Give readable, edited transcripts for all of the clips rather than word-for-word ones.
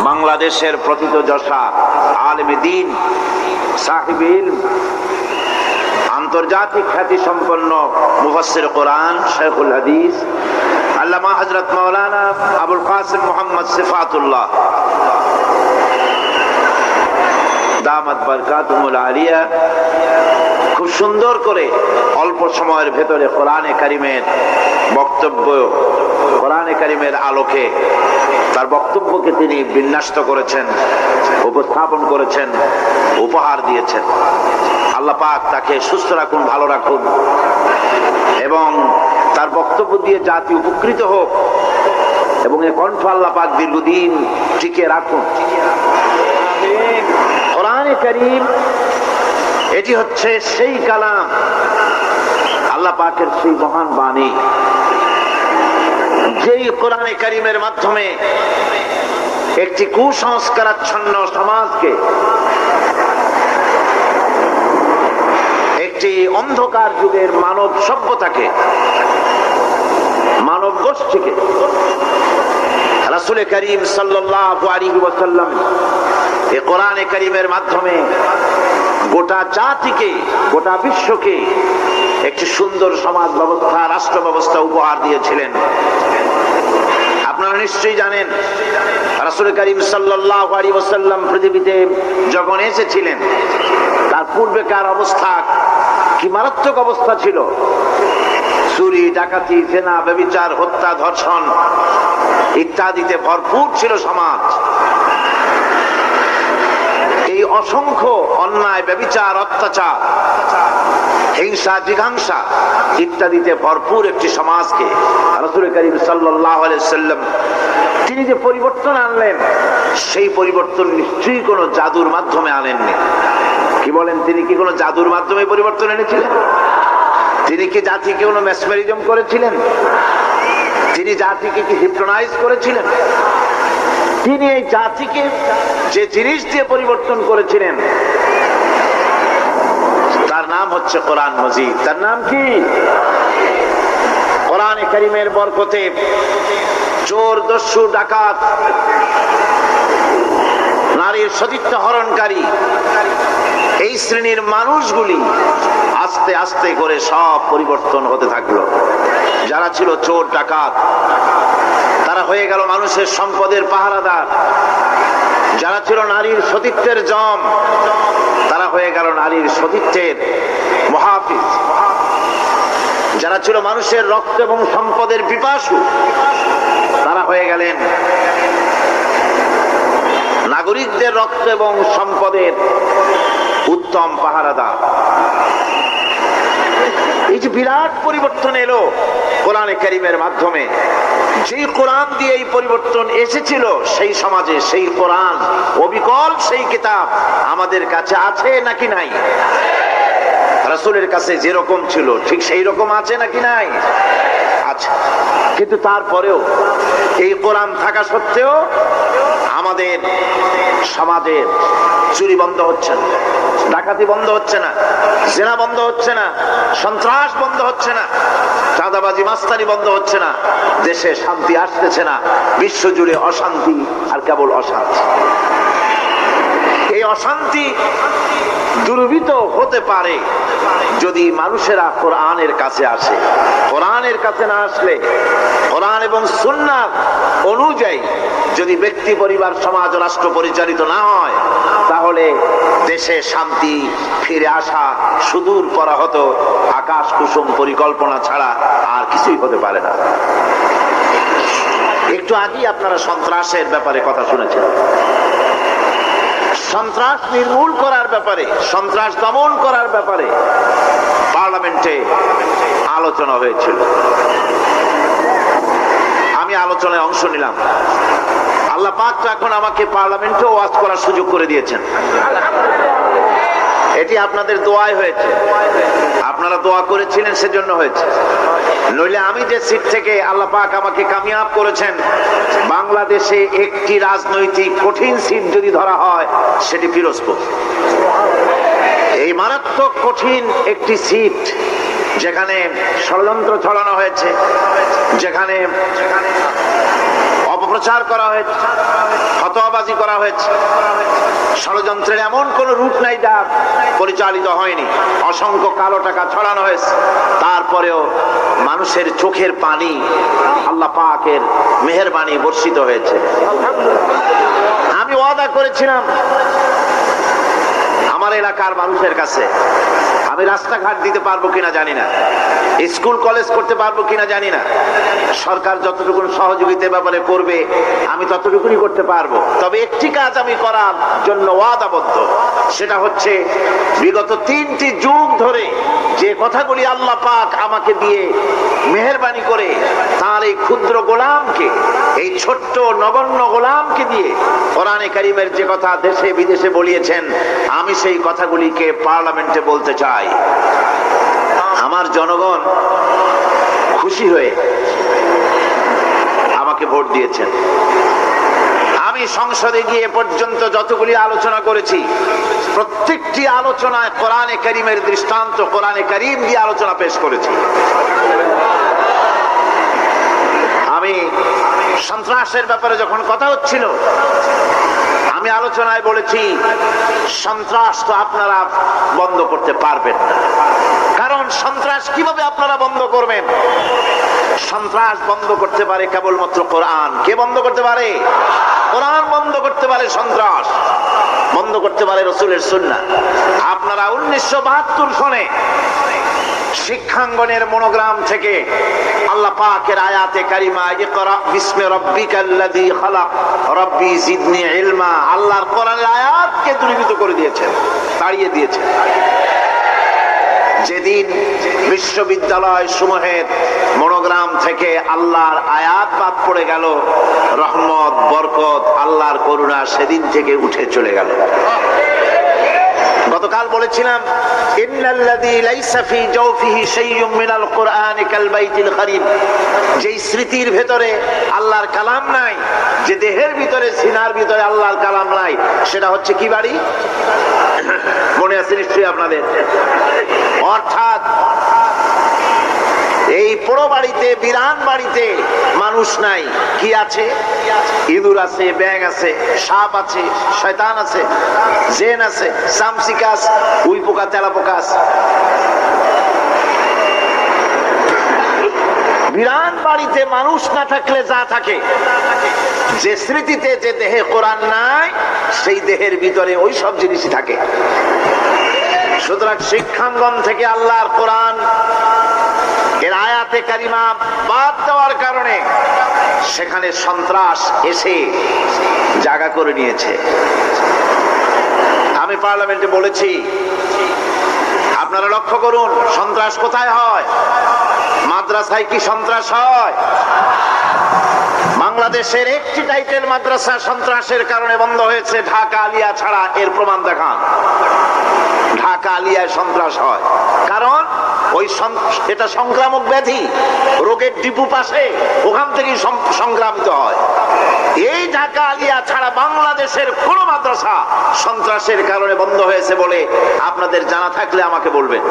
বাংলাদেশের প্রথিত যশা আলেমে দ্বীন, সাহিব ইলম, আন্তর্জাতিক খ্যাতি সম্পন্ন মুফাসসির কোরআন, শেখুল হাদিস আল্লামা হযরত মাওলানা আবুল কাসিম মুহাম্মদ সিফাতুল্লাহ দামাত বারকাতুহুল আলিয়া খুব সুন্দর করে অল্প সময়ের ভেতরে কোরআনে কারিমের বক্তব্য, কোরআনে কারিমের আলোকে তার বক্তব্যকে তিনি বিন্যস্ত করেছেন, উপস্থাপন করেছেন, উপহার দিয়েছেন। আল্লাহ পাক তাকে সুস্থ রাখুন, ভালো রাখুন এবং তার বক্তব্য দিয়ে জাতি উপকৃত হোক এবং এ কণ্ঠ আল্লাহ পাক দীর্ঘদিন টিকে রাখুন। কোরআনে কারীম এটি হচ্ছে সেই কালাম, আল্লাহ পাকের সেই মহান বাণী, যেই কোরআনে কারীমের মাধ্যমে একটি কুসংস্কারাচ্ছন্ন সমাজকে, একটি অন্ধকার যুগের মানব সভ্যতাকে, মানব গোষ্ঠীকে রাসূল করিম সাল্লাল্লাহু আলাইহি ওয়াসাল্লাম এই কোরআনে কারীমের মাধ্যমে গোটা জাতিকে, গোটা বিশ্বকে একটি সুন্দর সমাজ ব্যবস্থা, রাষ্ট্র ব্যবস্থা উপহার দিয়েছিলেন। আপনারা নিশ্চয়ই জানেন রাসূল করিম সাল্লাল্লাহু আলাইহি ওয়াসাল্লাম পৃথিবীতে যখন এসেছিলেন তার পূর্বেকার অবস্থা কি মারাত্মক অবস্থা ছিল। চুরি, ডাকাতি, জেনা, ব্যভিচার, হত্যা, ধর্ষণ ইত্যাদিতে ভরপুর ছিল সমাজ। এই অসংখ্য অন্যায়, ব্যভিচার, অত্যাচার, হিংসা, জিঘাংসা ইত্যাদিতে ভরপুর একটি সমাজকে রাসূল করিম সাল্লাল্লাহু আলাইহি ওয়াসাল্লাম তিনি যে পরিবর্তন আনলেন, সেই পরিবর্তন নিশ্চয়ই কোনো জাদুর মাধ্যমে আনেননি। কি বলেন, তিনি কি কোনো জাদুর মাধ্যমে পরিবর্তন এনেছিলেন? তিনি কি জাতিকে কোনো মেসমেরিজম করেছিলেন? তিনি জাতিকে কি হিপনোটাইজ করেছিলেন? তিনি এই জাতিকে যে জিনিস দিয়ে পরিবর্তন করেছিলেন তার নাম হচ্ছে কোরআন মজিদ। তার নাম কি? কোরআনে কারীমের বরকতে চোর, দস্যু, ডাকাত, নারীর সতীত্ব হরণকারী এই শ্রেণীর মানুষগুলি আস্তে আস্তে করে সব পরিবর্তন হতে থাকলো। যারা ছিল চোর, ডাকাত, তারা হয়ে গেল মানুষের সম্পদের পাহারাদার। যারা ছিল নারীর সতীত্বের জম, তারা হয়ে গেল নারীর সতীত্বের মুহাফিজ। যারা ছিল মানুষের রক্ত এবং সম্পদের পিপাসু, তারা হয়ে গেলেন নাগরিকদের রক্ত এবং সম্পদের উত্তম পাহারাদার। এই যে বিরাট পরিবর্তন এলো কোরআনে কারীমের মাধ্যমে, যেই কোরআন দিয়ে এই পরিবর্তন এসেছিল সেই সমাজে, সেই কোরআন অবিকল সেই কিতাব আমাদের কাছে আছে নাকি নাই? রাসূলের কাছে যেরকম ছিল ঠিক সেই রকম আছে নাকি নাই? আছে। কিন্তু তারপরেও এই কোরআন থাকা সত্ত্বেও আমাদের সমাজের চুরি বন্ধ হচ্ছে না, ডাকাতি বন্ধ হচ্ছে না, জেনা বন্ধ হচ্ছে না, সন্ত্রাস বন্ধ হচ্ছে না, চাঁদাবাজি, মাস্তানি বন্ধ হচ্ছে না, দেশে শান্তি আসতেছে না, বিশ্বজুড়ে অশান্তি আর কেবল অশান্তি। এই অশান্তি দূরীভূত হতে পারে যদি মানুষেরা কোরআনের কাছে আসে। কোরআনের কাছে না আসলে, কোরআন এবং সুন্নাহ অনুযায়ী যদি ব্যক্তি, পরিবার, সমাজ, রাষ্ট্র পরিচালিত না হয়, তাহলে দেশে শান্তি ফিরে আসা সুদূর পরাহত আকাশ কুসুম পরিকল্পনা ছাড়া আর কিছুই হতে পারে না। একটু আগেই আপনারা সন্ত্রাসের ব্যাপারে কথা শুনেছেন। সন্ত্রাস নির্মূল করার ব্যাপারে, সন্ত্রাস দমন করার ব্যাপারে পার্লামেন্টে আলোচনা হয়েছিল। আমি আলোচনায় অংশ নিলাম। আল্লাহ পাক তো এখন আমাকে পার্লামেন্টে ওয়াজ করার সুযোগ করে দিয়েছেন। এটি আপনাদের দোয়ায় হয়েছে, আপনারা দোয়া করেছিলেন সেজন্য হয়েছে। নইলে আমি যে সিট থেকে আল্লাহ পাক আমাকে কামিয়াব করেছেন, বাংলাদেশে একটি রাজনৈতিক কঠিন সিট যদি ধরা হয় সেটি পিরোজপুর। এই মারাত্মক কঠিন একটি সিট, যেখানে ষড়যন্ত্র ছড়ানো হয়েছে, যেখানে অপপ্রচার করা হয়েছে, ফতোয়াবাজি করা হয়েছে, ষড়যন্ত্রের এমন কোন রূপ নাই যা পরিচালিত হয়নি, অসংখ্য কালো টাকা ছড়ানো হয়েছে, তারপরেও মানুষের চোখের পানি আল্লাহ পাকের মেহেরবানি বর্ষিত হয়েছে। আমি ওয়াদা করেছিলাম আমার এলাকার মানুষের কাছে, আমি রাস্তাঘাট দিতে পারবো কিনা জানি না, স্কুল কলেজ করতে পারবো কিনা জানি না, সরকার যতটুকু সহযোগিতার ব্যাপারে করবে আমি ততটুকুই করতে পারবো। তবে একটি কাজ আমি করার জন্য ওয়াদাবদ্ধ, সেটা হচ্ছে বিগত 3টি যুগ ধরে যে কথাগুলি আল্লাহ পাক আমাকে দিয়ে মেহেরবানি করে তার এই ক্ষুদ্র গোলামকে, এই ছোট্ট নগণ্য গোলামকে দিয়ে কোরআনে কারীমের যে কথা দেশে বিদেশে বলিয়েছেন, আমি সেই কথাগুলিকে পার্লামেন্টে বলতে চাই। আমার জনগণ খুশি হয়ে আমাকে ভোট দিয়েছেন। আমি সংসদে গিয়ে পর্যন্ত যতগুলি আলোচনা করেছি, প্রত্যেকটি আলোচনায় কোরআনে কারীমের দৃষ্টান্ত, কোরআনে কারীম দিয়ে আলোচনা পেশ করেছি। আমি সন্ত্রাসের ব্যাপারে যখন কথা হচ্ছিল, আমি আলোচনায় বলেছি সন্ত্রাস তো আপনারা বন্ধ করতে পারবেন না, কারণ সন্ত্রাস কিভাবে আপনারা বন্ধ করবেন? সন্ত্রাস বন্ধ করতে পারে কেবলমাত্র কোরআন। কে বন্ধ করতে পারে? কোরআন বন্ধ করতে পারে, সন্ত্রাস বন্ধ করতে পারে রাসূলের সুন্নাহ। আপনারা 1972 সনে শিক্ষাঙ্গনের মনোগ্রাম থেকে আল্লাহ পাকের আয়াতে কারিমা ইকরা বিসমি রাব্বিকাল্লাযী খালাক রাব্বি জিদনি ইলমা, আল্লাহর কোরআনের আয়াতকে দূরীভূত করে দিয়েছেন, তাড়িয়ে দিয়েছেন। যেদিন বিশ্ববিদ্যালয় সমূহের মনোগ্রাম থেকে আল্লাহর আয়াত বাদ পড়ে গেল, রহমত বরকত আল্লাহর করুণা সেদিন থেকে উঠে চলে গেল। গতকাল বলেছিলাম ইন্নাল্লাযী লাইসা ফী জাওফিহি শাইউম মিনাল কুরআনি কাল বাইতিল খারিব, যেই স্মৃতির ভেতরে আল্লাহর কালাম নাই, যে দেহের ভিতরে সিনার ভিতরে আল্লাহর কালাম নাই, সেটা হচ্ছে কি বাড়ি? মনে আছে নিশ্চয়ই আপনাদের। অর্থাৎ এই পোড়ো বাড়িতে, বিরান বাড়িতে মানুষ নাই, কি আছে? ইঁদুর আছে, ব্যাঙ আছে, সাপ আছে, শয়তান আছে, জেন আছে, চামচিকা আছে, উই পোকা, তেলা পোকা আছে। বিরান বাড়িতে মানুষ না থাকলে যা থাকে, যে স্মৃতিতে, যে দেহে কোরআন নাই, সেই দেহের ভিতরে ওই সব জিনিসই থাকে। সুতরাং শিক্ষাঙ্গন থেকে আল্লাহর কোরআন এর আয়াতে কারিমা বাদ দেওয়ার কারণে সেখানে সন্ত্রাস এসে জায়গা করে নিয়েছে। আমি পার্লামেন্টে বলেছি, আপনারা লক্ষ্য করুন সন্ত্রাস কোথায় হয়? মাদ্রাসায় কি সন্ত্রাস হয়? বাংলাদেশের একটি টাইটেল মাদ্রাসা সন্ত্রাসের কারণে বন্ধ হয়েছে, ঢাকা আলিয়া ছাড়া। এর প্রমাণ দেখান। ঢাকা আলিয়ায় সন্ত্রাস হয় কারণ ওই এটা সংক্রামক ব্যাধি, রোগের ডিপু পাশে, ওখান থেকেই সংক্রামিত হয়। এই ঢাকা আলিয়া ছাড়া বাংলাদেশের কোন মাদ্রাসা সন্ত্রাসের কারণে বন্ধ হয়েছে বলে আপনাদের জানা থাকলে আমাকে বলবেন।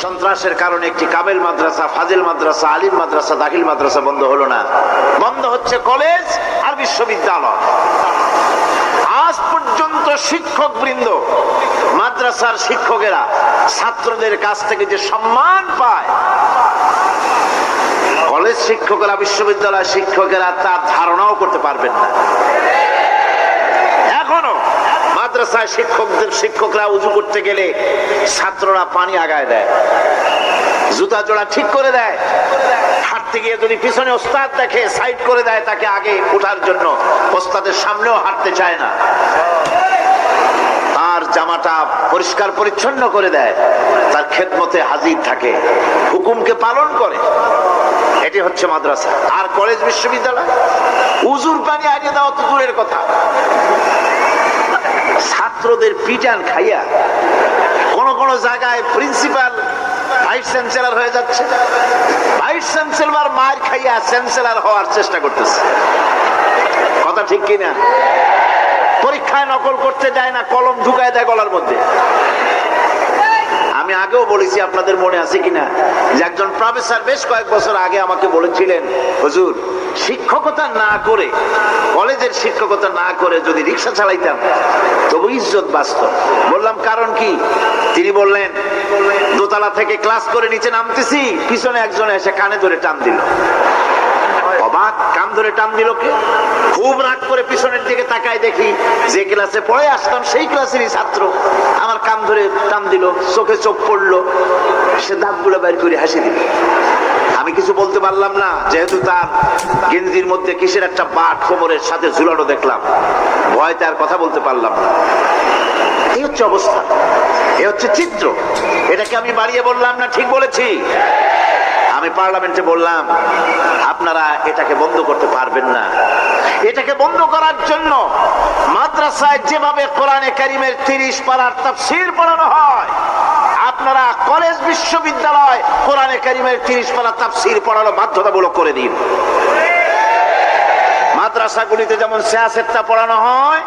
সন্ত্রাসের কারণে একটি কামেল মাদ্রাসা, ফাজিল মাদ্রাসা, আলিম মাদ্রাসা, দাখিল মাদ্রাসা বন্ধ হলো না, বন্ধ হচ্ছে কলেজ আর বিশ্ববিদ্যালয়। আজ পর্যন্ত শিক্ষক বৃন্দ, মাদ্রাসার শিক্ষকেরা ছাত্রদের কাছ থেকে যে সম্মান পায়, কলেজ শিক্ষকেরা, বিশ্ববিদ্যালয় শিক্ষকেরা তার ধারণাও করতে পারবেন না। এখনো মাদ্রাসায় শিক্ষকরা উজু করতে গেলে ছাত্ররা পানি আগায় দেয়, জুতা জোড়া ঠিক করে দেয়, হাঁটতে গিয়ে যদি পিছনে ওস্তাদ দেখে সাইড করে দেয় তাকে আগে ওঠার জন্য, ওস্তাদের সামনেও হাঁটতে চায় না, তার জামাটা পরিষ্কার পরিচ্ছন্ন করে দেয়, তার খেদমতে হাজির থাকে, হুকুমকে পালন করে। এটি হচ্ছে মাদ্রাসা। আর কলেজ বিশ্ববিদ্যালয় উজুর পানি আগে দেওয়া তো দূরের কথা, ছাত্রদের পিটান খাইয়া কোন কোন জায়গায় প্রিন্সিপাল ভাইস চ্যান্সেলর হয়ে যাচ্ছে, ভাইস চ্যান্সেলর মার খাইয়া চ্যান্সেলর হওয়ার চেষ্টা করতেছে। কথা ঠিক কিনা? পরীক্ষায় নকল করতে যায় না, কলম ঢুকায় দেয় গলার মধ্যে। আমি আগেও বলেছি, আপনাদের মনে আছে কিনা, যে একজন প্রফেসর বেশ কয়েক বছর আগে আমাকে বলেছিলেন, হুজুর শিক্ষকতা না করে, কলেজের শিক্ষকতা না করে যদি রিক্সা চালাইতাম তবু ইজ্জত বাঁচত। বললাম কারণ কি? তিনি বললেন, দোতলা থেকে ক্লাস করে নিচে নামতেছি, পিছনে একজন এসে কানে ধরে টান দিল। অবাক, কান ধরে টান দিল কে? খুব রাগ করে পিছনের দিকে তাকায়, দেখি যে ক্লাসে পড়ে আসতাম সেই ক্লাসেরই ছাত্র আমার কান ধরে টান দিল। চোখে চোখ পড়লো, সে দাঁতগুলো বের করে হাসি দিল। আমি কিছু বলতে পারলাম না, যেহেতু তার গেঞ্জির মধ্যে কিসের একটা বাট কোমরের সাথে ঝুলানো দেখলাম, ভয়তে আর কথা বলতে পারলাম না। এই হচ্ছে অবস্থা, এই হচ্ছে চিত্র। এটাকে আমি বাড়িয়ে বললাম না, ঠিক বলেছি? আমি পার্লামেন্টে বললাম, আপনারা এটাকে বন্ধ করতে পারবেন না। এটাকে বন্ধ করার জন্য মাদ্রাসায় যেভাবে কোরআনে কারীমের 30 পারার তাফসীর পড়ানো হয়, আপনারা কলেজ বিশ্ববিদ্যালয় কোরআনে কারীমের 30 পারা তাফসীর পড়ানো বাধ্যতামূলক করে দিন। মাদ্রাসাগুলিতে যেমন সিয়াসেতটা পড়ানো হয়,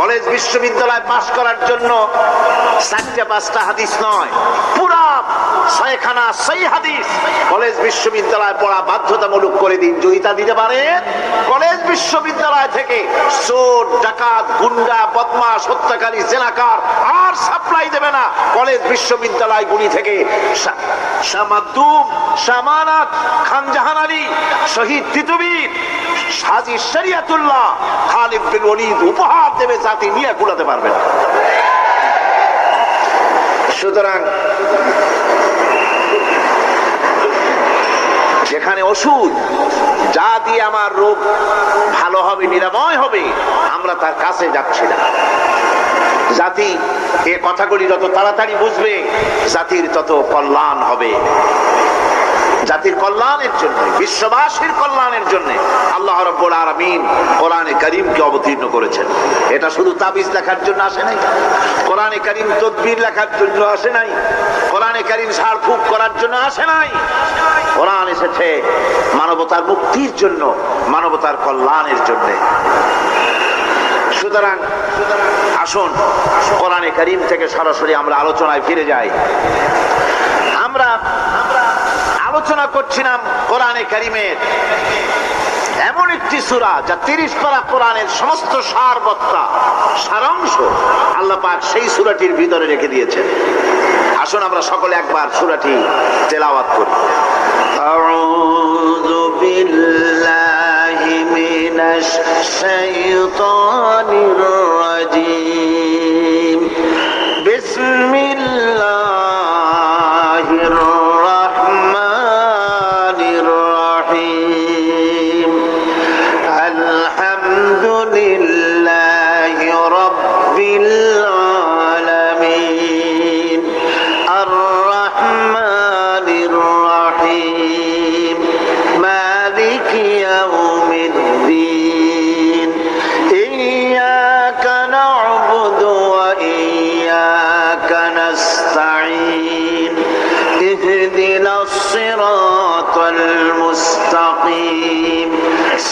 কলেজ বিশ্ববিদ্যালয় পাশ করার জন্য 4-5টা হাদিস নয়, পুরা 6খানা সহিহ হাদিস কলেজ বিশ্ববিদ্যালয় পড়া বাধ্যতামূলক করে দিন। যদি তা দিতে পারেন, কলেজ বিশ্ববিদ্যালয় থেকে চোর, ডাকাত, গুন্ডা, বদমাশ, হত্যাকারী, জেনাকার আর সাপ্লাই দেবে না। কলেজ বিশ্ববিদ্যালয়গুলি থেকে শাহ মাকদুম, শাহ আমানত, খান জাহান আলী, শহীদ তিতুমীর, হাজী শরিয়তুল্লাহ, খালিদ বিন ওলীদ উপহার দেবে, জাতি নিয়ে কুলাতে পারবে না। সুতরাং যেখানে ওষুধ, যা দিয়ে আমার রোগ ভালো হবে, নিরাময় হবে, আমরা তার কাছে যাচ্ছি না। জাতি এ কথাগুলি যত তাড়াতাড়ি বুঝবে, জাতির তত কল্যাণ হবে। জাতির কল্যাণের জন্য, বিশ্ববাসীর কল্যাণের জন্য আল্লাহ রাব্বুল আলামিন কোরআনে কারীমকে অবতীর্ণ করেছেন। এটা শুধু তাবিজ লেখার জন্য আসে নাই, কোরআনে কারীম তদবির লেখার জন্য আসে নাই, কোরআনে কারীম ঝাড়ফুঁক করার জন্য আসে নাই। কোরআন এসেছে মানবতার মুক্তির জন্য, মানবতার কল্যাণের জন্য। সুতরাং আসুন কোরআনে কারীম থেকে সরাসরি আমরা আলোচনায় ফিরে যাই। আমরা আলোচনা করছিলাম কোরআনে কারীমের এমন একটি সূরা যা 30 পারা কোরআনের সমস্ত সারবত্তা, সারাংশ আল্লাহ পাক সেই সূরাটির ভিতরে রেখে দিয়েছেন। আসুন আমরা সকলে একবার সূরাটি তেলাওয়াত করি। আউযু বিল্লাহি মিনাশ শাইতানির রাজীম। বিসমিল্লাহির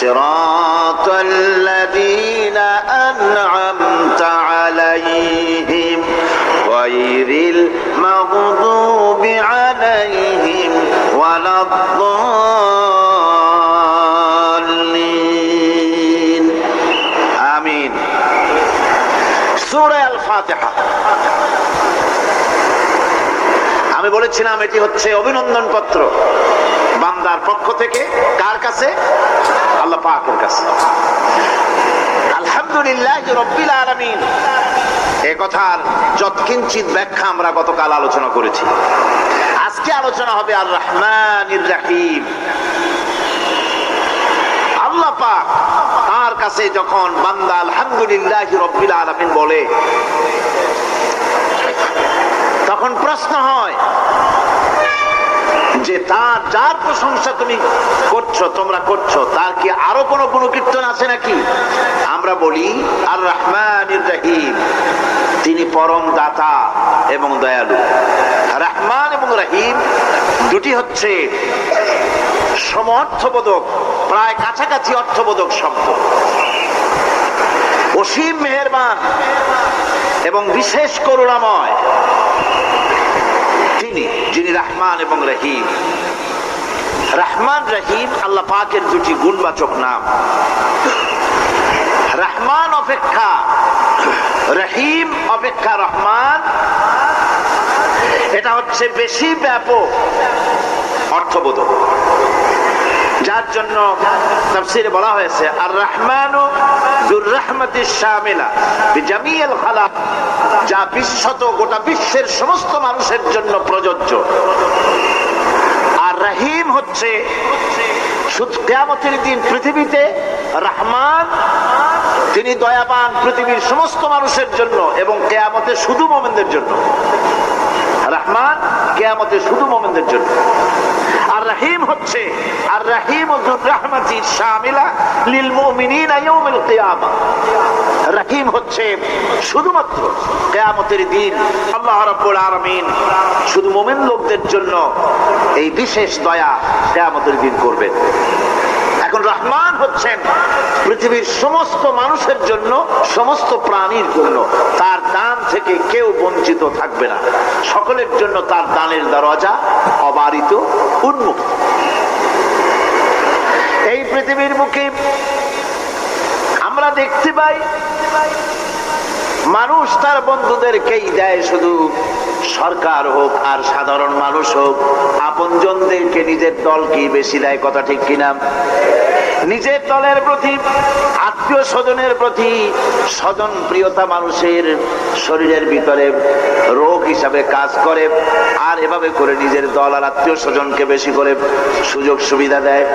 صراط الذين أنعمت عليهم غير المغضوب عليهم ولا الضالين آمين। সূরা আল ফাতিহা। আমি বলেছিলাম এটি হচ্ছে অভিনন্দন পত্র বান্দার পক্ষ থেকে। কার কাছে? আল্লাহ পাকের কাছে। আলহামদুলিল্লাহ রাব্বিল আলামিন, এই কথার যৎকিঞ্চিত ব্যাখ্যা আমরা গতকাল আলোচনা করেছি। আজকে আলোচনা হবে আর রহমানির রহিম। আল্লাহ পাক তার কাছে যখন বান্দা আলহামদুলিল্লাহ রাব্বিল আলামিন বলে, তখন প্রশ্ন হয় যে তার যার প্রশংসা তুমি করছো, তোমরা করছো, তার কি আরো কোনো গুণকীর্তন আছে নাকি? আমরা বলি আর রহমানির রহিম, তিনি পরম দাতা এবং দয়ালু। রহমান এবং রহিম দুটি হচ্ছে সমঅর্থবোধক, প্রায় কাছাকাছি অর্থবোধক শব্দ। অসীম মেহেরবান এবং বিশেষ করুণাময়, যিনি রহমান এবং রহিম। রহমান রহিম আল্লাহ পাকের দুটি গুণবাচক নাম। রহমান অপেক্ষা রহিম অপেক্ষা রহমান, এটা হচ্ছে বেশি ব্যাপক অর্থবোধক, যার জন্য তাফসীরে বলা হয়েছে আর রহমানু যুর রাহমাতিশ শামিলা বিজামিল খালাক, যা বিশ্বত গোটা বিশ্বের সমস্ত মানুষের জন্য প্রযোজ্য। আর রহিম হচ্ছে শুধু কিয়ামতের দিন পৃথিবীতে রহমান, তিনি দয়াবান পৃথিবীর সমস্ত মানুষের জন্য এবং কিয়ামতে শুধু মুমিনদের জন্য। রহমান কিয়ামতে শুধু মুমিনদের জন্য। আর রহিম হচ্ছে আর রহিম যুর রাহমাতি শামিলা লিল মুমিনিনা ইয়াউমিল কিয়ামা। রহিম হচ্ছে শুধুমাত্র কিয়ামতের দিন আল্লাহ রাব্বুল আলামিন শুধু মুমিন লোকদের জন্য এই বিশেষ দয়া কিয়ামতের দিন করবেন। এখন রহমান হচ্ছেন পৃথিবীর সমস্ত মানুষের জন্য, সমস্ত প্রাণীর জন্য। তার দান থেকে কেউ বঞ্চিত থাকবে না, সকলের জন্য তার দানের দরজা অবারিত, উন্মুক্ত। এই পৃথিবীর মুখে আমরা দেখতে পাই মানুষ তার বন্ধুদেরকেই দেয়, শুধু সরকার হোক আর সাধারণ মানুষ হোক, আপনজনদেরকে নিজের দলকেই বেশি দেয়। কথা ঠিক কিনা? নিজের দলের প্রতি, আত্মীয় স্বজনের প্রতি স্বজন প্রিয়তা মানুষের শরীরের ভিতরে রোগ হিসাবে কাজ করে, আর এভাবে করে নিজের দল আর আত্মীয় স্বজনকে বেশি করে সুযোগ সুবিধা দেয়।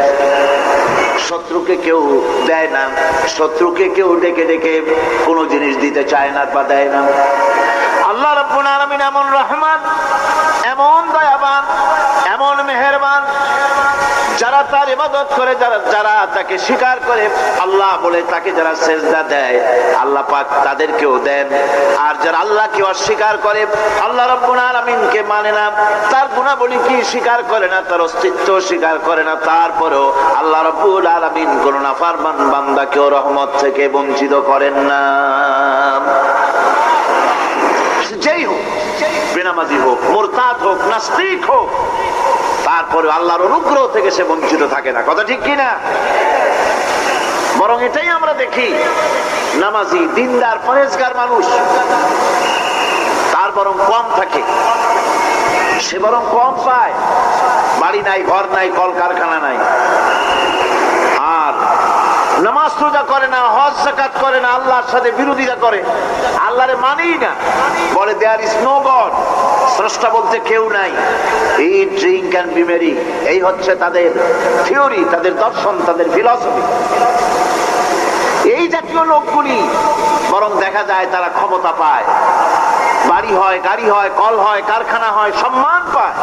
শত্রুকে কেউ দেয় না, শত্রুকে কেউ ডেকে ডেকে কোনো জিনিস দিতে চায় না বা দেয় না। আল্লাহ রাব্বুল আলামিন এমন রহমান, এমন দয়াবান, এমন মেহেরবান, যারা তার ইবাদত করে, যারা তাকে স্বীকার করে, আল্লাহ বলে তাকে যারা সেজদা দেয়, আল্লাহ পাক তাদেরকেও দেন। আর যারা আল্লাহকে অস্বীকার করে, আল্লাহ রাব্বুল আলামিনকে মানে না, তার গুণাবলী কি স্বীকার করে না, তার অস্তিত্ব স্বীকার করে না, তারপরেও আল্লাহ রাব্বুল আলামিন কোন নাফরমান বান্দাকেও রহমত থেকে বঞ্চিত করেন না। যেই হোক, বেনামাজি হোক, মুরতাদ হোক, নাস্তিক হোক, তারপরে আল্লাহর অনুগ্রহ থেকে সে বঞ্চিত থাকে না। কথা ঠিক কিনা? বরং এটাই আমরা দেখি, নামাজি, দিনদার, পরেজগার মানুষ তার বরং কম থাকে, সে বরং কম পায়। বাড়ি নাই, ঘর নাই, কলকারখানা নাই, আর নামাজ রোজা করে না, হজ যাকাত করে না, আল্লাহর সাথে বিরোধিতা করে, আল্লাহরে মানেই না, বলে দেয়ার ইজ নো গড, স্রষ্টা বলতে কেউ নাই, এই ড্রিঙ্ক অ্যান্ড বি মেরি, এই হচ্ছে তাদের থিওরি, তাদের দর্শন, তাদের ফিলসফি। এই জাতীয় লোকগুলি বরং দেখা যায় তারা ক্ষমতা পায়, বাড়ি হয়, গাড়ি হয়, কল হয়, কারখানা হয়, সম্মান পায়।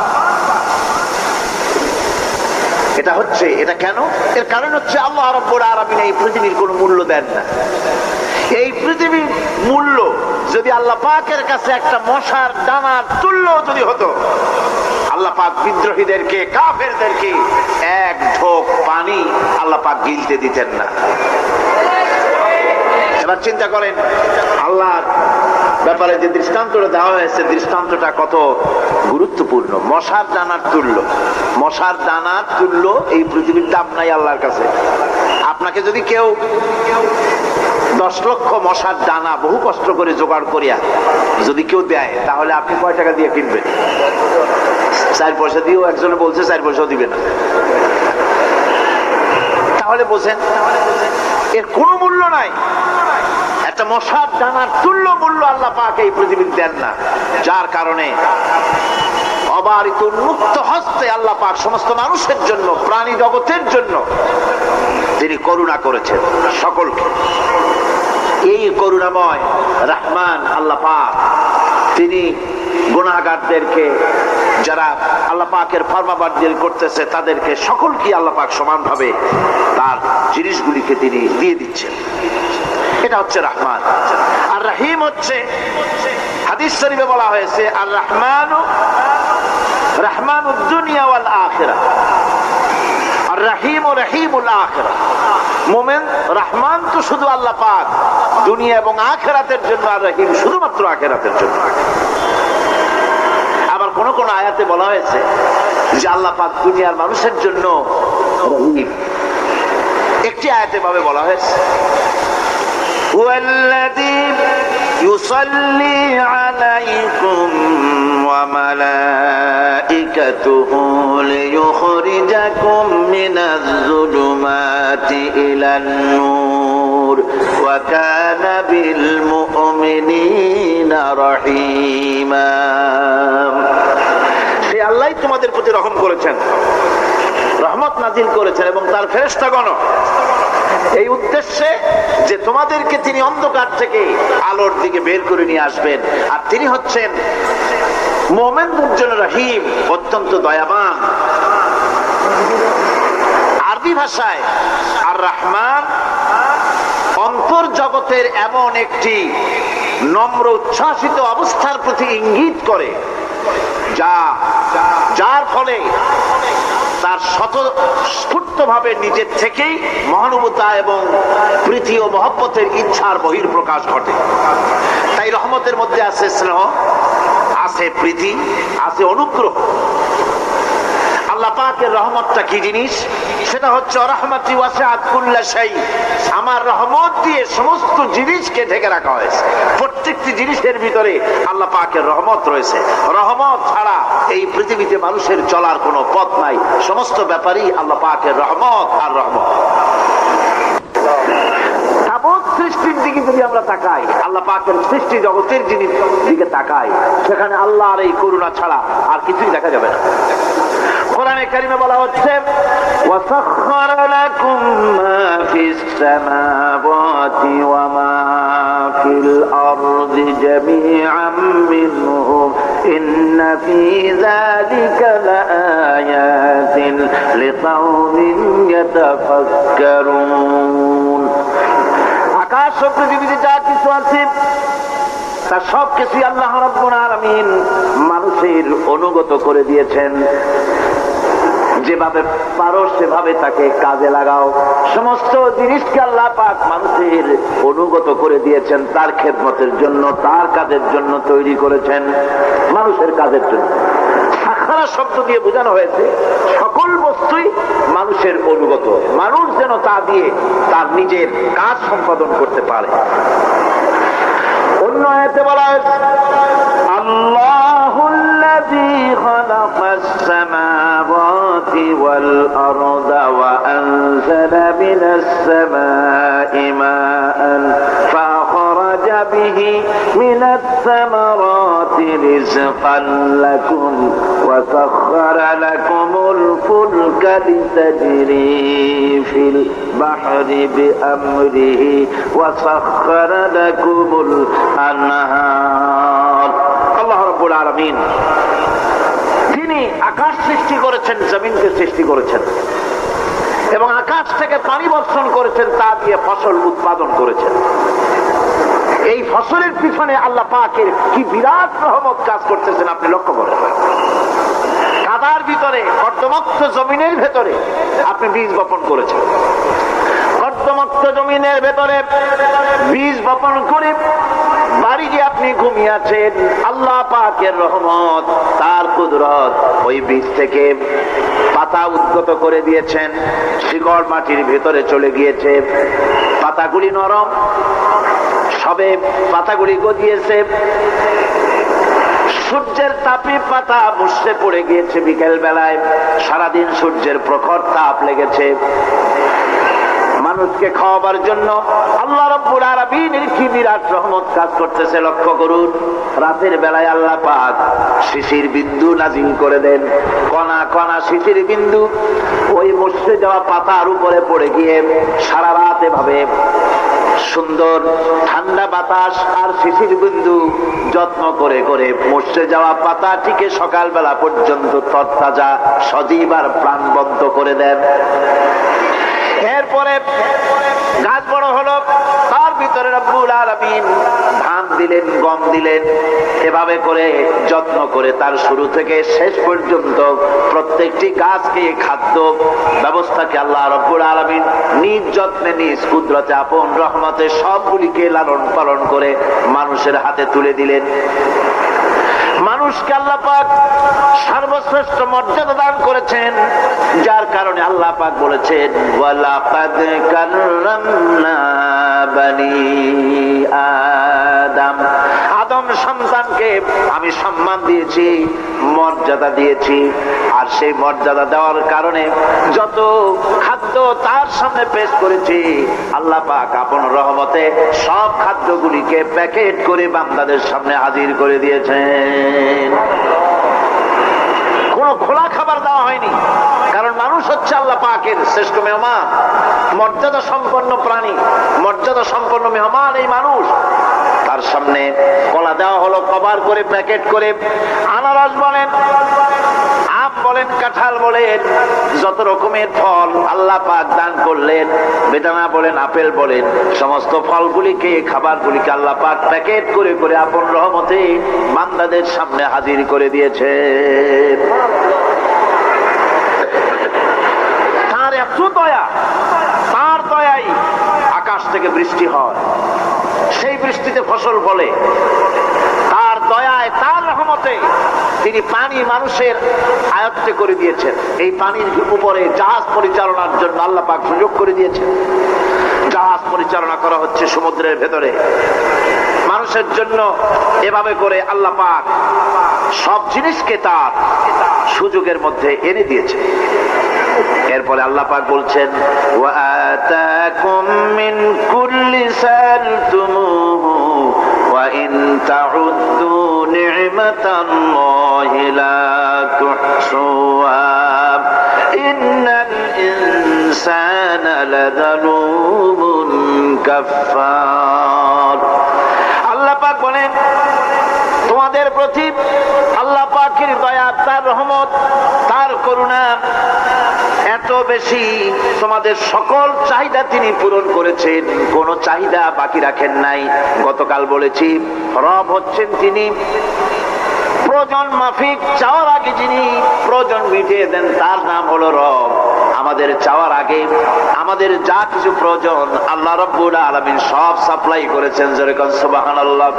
এটা হচ্ছে, এটা কেন? এর কারণ হচ্ছে আল্লাহ রাব্বুল আলামিন এই পৃথিবীর কোনো মূল্য দেন না। এই পৃথিবীর মূল্য যদি আল্লাহ পাকের কাছে একটা মশার দানার তুল্য যদি হতো, আল্লাহ পাক বিদ্রোহীদেরকে, কাফেরদেরকে এক ঢোক পানি আল্লাহ পাক গিলতে দিতেন না। এবার চিন্তা করেন, আল্লাহর ব্যাপারে যে দৃষ্টান্তটা দেওয়া হয়েছে, দৃষ্টান্তটা কত গুরুত্বপূর্ণ। মশার দানার তুল্য, মশার দানার তুল্য এই পৃথিবীর দাম নাই আল্লাহর কাছে। আপনাকে যদি কেউ 10 লক্ষ মশার দানা বহু কষ্ট করে জোগাড় করিয়া যদি কেউ দেয়, তাহলে আপনি কয় টাকা দিয়ে কিনবেন? 4 পয়সা দিয়েও, একজনে বলছে 4 পয়সাও দিবে না। তাহলে বোঝেন এর কোনো মূল্য নাই। একটা মশার দানার তুল্য মূল্য আল্লাহ পাক এই পৃথিবীর দেন না, যার কারণে অবারিত উন্মুক্ত হস্তে আল্লাহ পাক সমস্ত মানুষের জন্য, প্রাণী জগতের জন্য তিনি করুণা করেছেন সকলকে। এই করুণাময় রহমান আল্লাহ পাক, তিনি গুনাহগারদেরকে, যারা আল্লাহ পাকের ফরমাবরদারি করতেছে, তাদেরকে সকলকে আল্লাহ পাক সমানভাবে তার জিনিসগুলিকে তিনি দিয়ে দিচ্ছেন। এটা হচ্ছে রহমান। আর রহিম হচ্ছে, হাদিস শরীফে বলা হয়েছে, আর রহমানু রহমানুদ দুনিয়া ওয়াল আখিরাহ, আর রহিম ও রহিমুল আখিরাহ। মুমিন রহমান তো শুধু আল্লাহ পাক দুনিয়া এবং আখিরাতের জন্য, আর রহিম শুধুমাত্র আখিরাতের জন্য। আবার আবার কোন কোন আয়াতে বলা হয়েছে যে আল্লাহ পাক দুনিয়ার মানুষের জন্য রহিম। একটি আয়াতে ভাবে বলা হয়েছে হুয়াল্লাযী ইউসাল্লি আলাইকুম ওয়া মালাইকাতুহু লিয়ুখরিজাকুম মিনাজ যুলুমাতি ইলান নূর ওয়া কানা বিল মুমিনিনা রহিমা। সেই আল্লাহই তোমাদের প্রতি রহম করেছেন, রহমত নাজিল করেছেন এবং তার ফেরেশতাগণ এই উদ্দেশ্যে যে তোমাদেরকে তিনি অন্ধকার থেকে আলোর দিকে বের করে নিয়ে আসবেন। আর তিনি হচ্ছেন মুমিনদের জন্য রহিম, অত্যন্ত দয়াবান। আরবি ভাষায় আর রহমান অন্তর জগতের এমন একটি নম্র উচ্ছ্বাসিত অবস্থার প্রতি ইঙ্গিত করে যার ফলে তার স্বতঃস্ফূর্তভাবে নিজের থেকেই মহানুভবতা এবং প্রীতি ও মহব্বতের ইচ্ছার বহিঃপ্রকাশ ঘটে। তাই রহমতের মধ্যে আছে স্নেহ, আছে প্রীতি, আছে অনুগ্রহ। আল্লাহ পাকের রহমতটা কি জিনিস? সেটা হচ্ছে রহমতি ওয়াসিআত কুল্লা শাই। আমার রহমত দিয়ে সমস্ত জিনিসকে ঢেকে রাখা হয়েছে। প্রত্যেকটি জিনিসের ভিতরে আল্লাহ পাকের রহমত রয়েছে। রহমত ছাড়া এই পৃথিবীতে মানুষের চলার কোনো পথ নাই। সমস্ত ব্যাপারই আল্লাহ পাকের রহমত আর রহমত। সৃষ্টির দিকে যদি আমরা তাকাই, আল্লাহ পাকের সৃষ্টি জগতের জিনিস দিকে তাকাই, সেখানে আল্লাহর এই করুণা ছাড়া আর কিছুই দেখা যাবে না। কোরআনে কারিমে বলা হচ্ছে ওয়াসাখখারা লাকুম মা ফিস সামাওয়াতি ওয়া মা ফিল আরদি জামিআন মিনহু ইন্না ফি যালিকা লাআয়াতিন লিকাওমিন ইয়াতাফাক্কারুন। আকাশ ও পৃথিবীতে যা কিছু আছে তার সব কিছুই আল্লাহ রাব্বুল আলামিন মানুষের অনুগত করে দিয়েছেন। যেভাবে পারো সেভাবে তাকে কাজে লাগাও। সমস্ত জিনিসকে আল্লাহ পাক মানুষের অনুগত করে দিয়েছেন, তার খেদমতের জন্য, তার কাজের জন্য তৈরি করেছেন, মানুষের কাজের জন্য। সাখারা শব্দ দিয়ে বোঝানো হয়েছে সকল বস্তুই মানুষের অনুগত, মানুষ যেন তা দিয়ে তার নিজের কাজ সম্পাদন করতে পারে। অন্য আয়াতে বলা হয়েছে আল্লাহুল্লাযী খালাকাস সামাওয়াতি ওয়াল আরদা ওয়া আনজালা মিনাস সামাই মাআন ফাআখরাজা বিহি মিনাস সামারাতি রিজকান লাকুম ওয়া সাখখারা লাকুমুল ফুলকা লিতাজরি ফিল বাহরি বিআমরিহি ওয়া সাখখারা লাকুমুল আনহার। আল্লাহ রাব্বুল আলামিন তিনি আকাশ সৃষ্টি করেছেন, জমিনকে সৃষ্টি করেছেন এবং আকাশ থেকে পানি বর্ষণ করেছেন, তা দিয়ে ফসল উৎপাদন করেছেন। এই ফসলের পিছনে আল্লাহ পাকের কি বিরাট রহমত কাজ করতেছেন আপনি লক্ষ্য করেন। কাদার ভিতরে, কর্দমাক্ত জমিনের ভেতরে আপনি বীজ বপন করেছেন। কর্দমাক্ত জমিনের ভেতরে বীজ বপন করে বাড়ি গিয়ে আপনি ঘুমিয়ে আছেন। আল্লাহ পাকের রহমত, তার কুদরত, ওই বীজ থেকে পাতা উদ্গত করে দিয়েছেন। শিকড় মাটির ভেতরে চলে গিয়েছে, পাতাগুলি নরম, সবে পাতাগুলি গজিয়েছে। সূর্যের তাপে পাতা মুষড়ে পড়ে গিয়েছে বিকেল বেলায়। সারাদিন সূর্যের প্রখর তাপ লেগেছে। মানুষকে খাওয়াবার জন্য আল্লাহ রাব্বুল আলামিনের কি বিরাট রহমত কাজ করতেছে লক্ষ্য করুন। রাতের বেলায় আল্লাহ পাক শিশির বিন্দু নাজিল করে দেন, কণা কণা শিশির বিন্দু ওই মুষড়ে যাওয়া পাতার উপরে পড়ে গিয়ে সারা রাত এভাবে সুন্দর ঠান্ডা বাতাস আর শিশির বিন্দু যত্ন করে করে মুষড়ে যাওয়া পাতাটিকে সকালবেলা পর্যন্ত তরতাজা, সজীব আর প্রাণবন্ত করে দেন। এরপরে গাছ বড় হলো, তার ভিতরে রব্বুল আলামিন ধান দিলেন, গম দিলেন। এভাবে করে যত্ন করে তার শুরু থেকে শেষ পর্যন্ত প্রত্যেকটি গাছকে খাদ্য ব্যবস্থাকে আল্লাহ রব্বুল আলামিন নিজ যত্নে, নিজ কুদরতে, আপন রহমতে সবগুলিকে লালন পালন করে মানুষের হাতে তুলে দিলেন। মানুষকে আল্লাহ পাক সর্বশ্রেষ্ঠ মর্যাদা দান করেছেন, যার কারণে আল্লাহ পাক বলেছেন ওয়ালাকাদ কাররামনা বানি আদম, আদম সন্তানকে আমি সম্মান দিয়েছি, মর্যাদা দিয়েছি। আর সেই মর্যাদা দেওয়ার কারণে যত খাদ্য তার সামনে পেশ করেছি, আল্লাহ পাক আপন রহমতে সব খাদ্যগুলিকে প্যাকেট করে বান্দাদের সামনে হাজির করে দিয়েছেন। কোনো খোলা খাবার দেওয়া হয়নি, কারণ মানুষ হচ্ছে আল্লাহ পাকের শ্রেষ্ঠ মেহমান, মর্যাদা সম্পন্ন প্রাণী, মর্যাদা সম্পন্ন মেহমান এই মানুষ। তার সামনে কলা দেওয়া হলো কভার করে, প্যাকেট করে। আনারস বলেন, আম বলেন, কাঁঠাল বলেন, যত রকমের ফল আল্লাহ পাক দান করলেন, বেদানা বলেন, আপেল বলেন, সমস্ত ফলগুলিকে, খাবারগুলিকে আল্লাহ পাক প্যাকেট করে করে আপন রহমতে বান্দাদের সামনে হাজির করে দিয়েছে। তার এত দয়া, তার দয়াই আকাশ থেকে বৃষ্টি হয়, সেই বৃষ্টিতে ফসল ফলে। তার দয়ায়, তার রহমতে তিনি পানি মানুষের আয়ত্তে করে দিয়েছেন। এই পানির উপরে জাহাজ পরিচালনার জন্য আল্লাহ পাক সুযোগ করে দিয়েছেন। জাহাজ পরিচালনা করা হচ্ছে সমুদ্রের ভেতরে মানুষের জন্য। এভাবে করে আল্লাহ পাক সব জিনিসকে তার সুযোগের মধ্যে এনে দিয়েছে। এরপরে আল্লাহ পাক বলছেন ওয়া আতাকুম মিন কুল্লি সালতুমুহু ওয়া ইন তাউদ্দু নি'মাতাল্লাহি লা তুহসুহা ইন্নাল ইনসানা লাযালুমুন কাফফার। আল্লাহ পাক বলেন তোমাদের প্রতি আল্লাহ পাকের দয়া, তার রহমত, তার করুণা এত বেশি, তোমাদের সকল চাহিদা তিনি পূরণ করেছেন, কোনো চাহিদা বাকি রাখেন নাই। গতকাল বলেছি রব হচ্ছেন তিনি প্রয়োজন মাফিক চাওয়ার আগে যিনি প্রয়োজন মিটিয়ে দেন, তার নাম হলো রব। আমাদের চাওয়ার আগে আমাদের যা কিছু প্রয়োজন আল্লাহ রাব্বুল আলামিন সব সাপ্লাই করেছেন। যেরকম সুবহানাল্লাহ।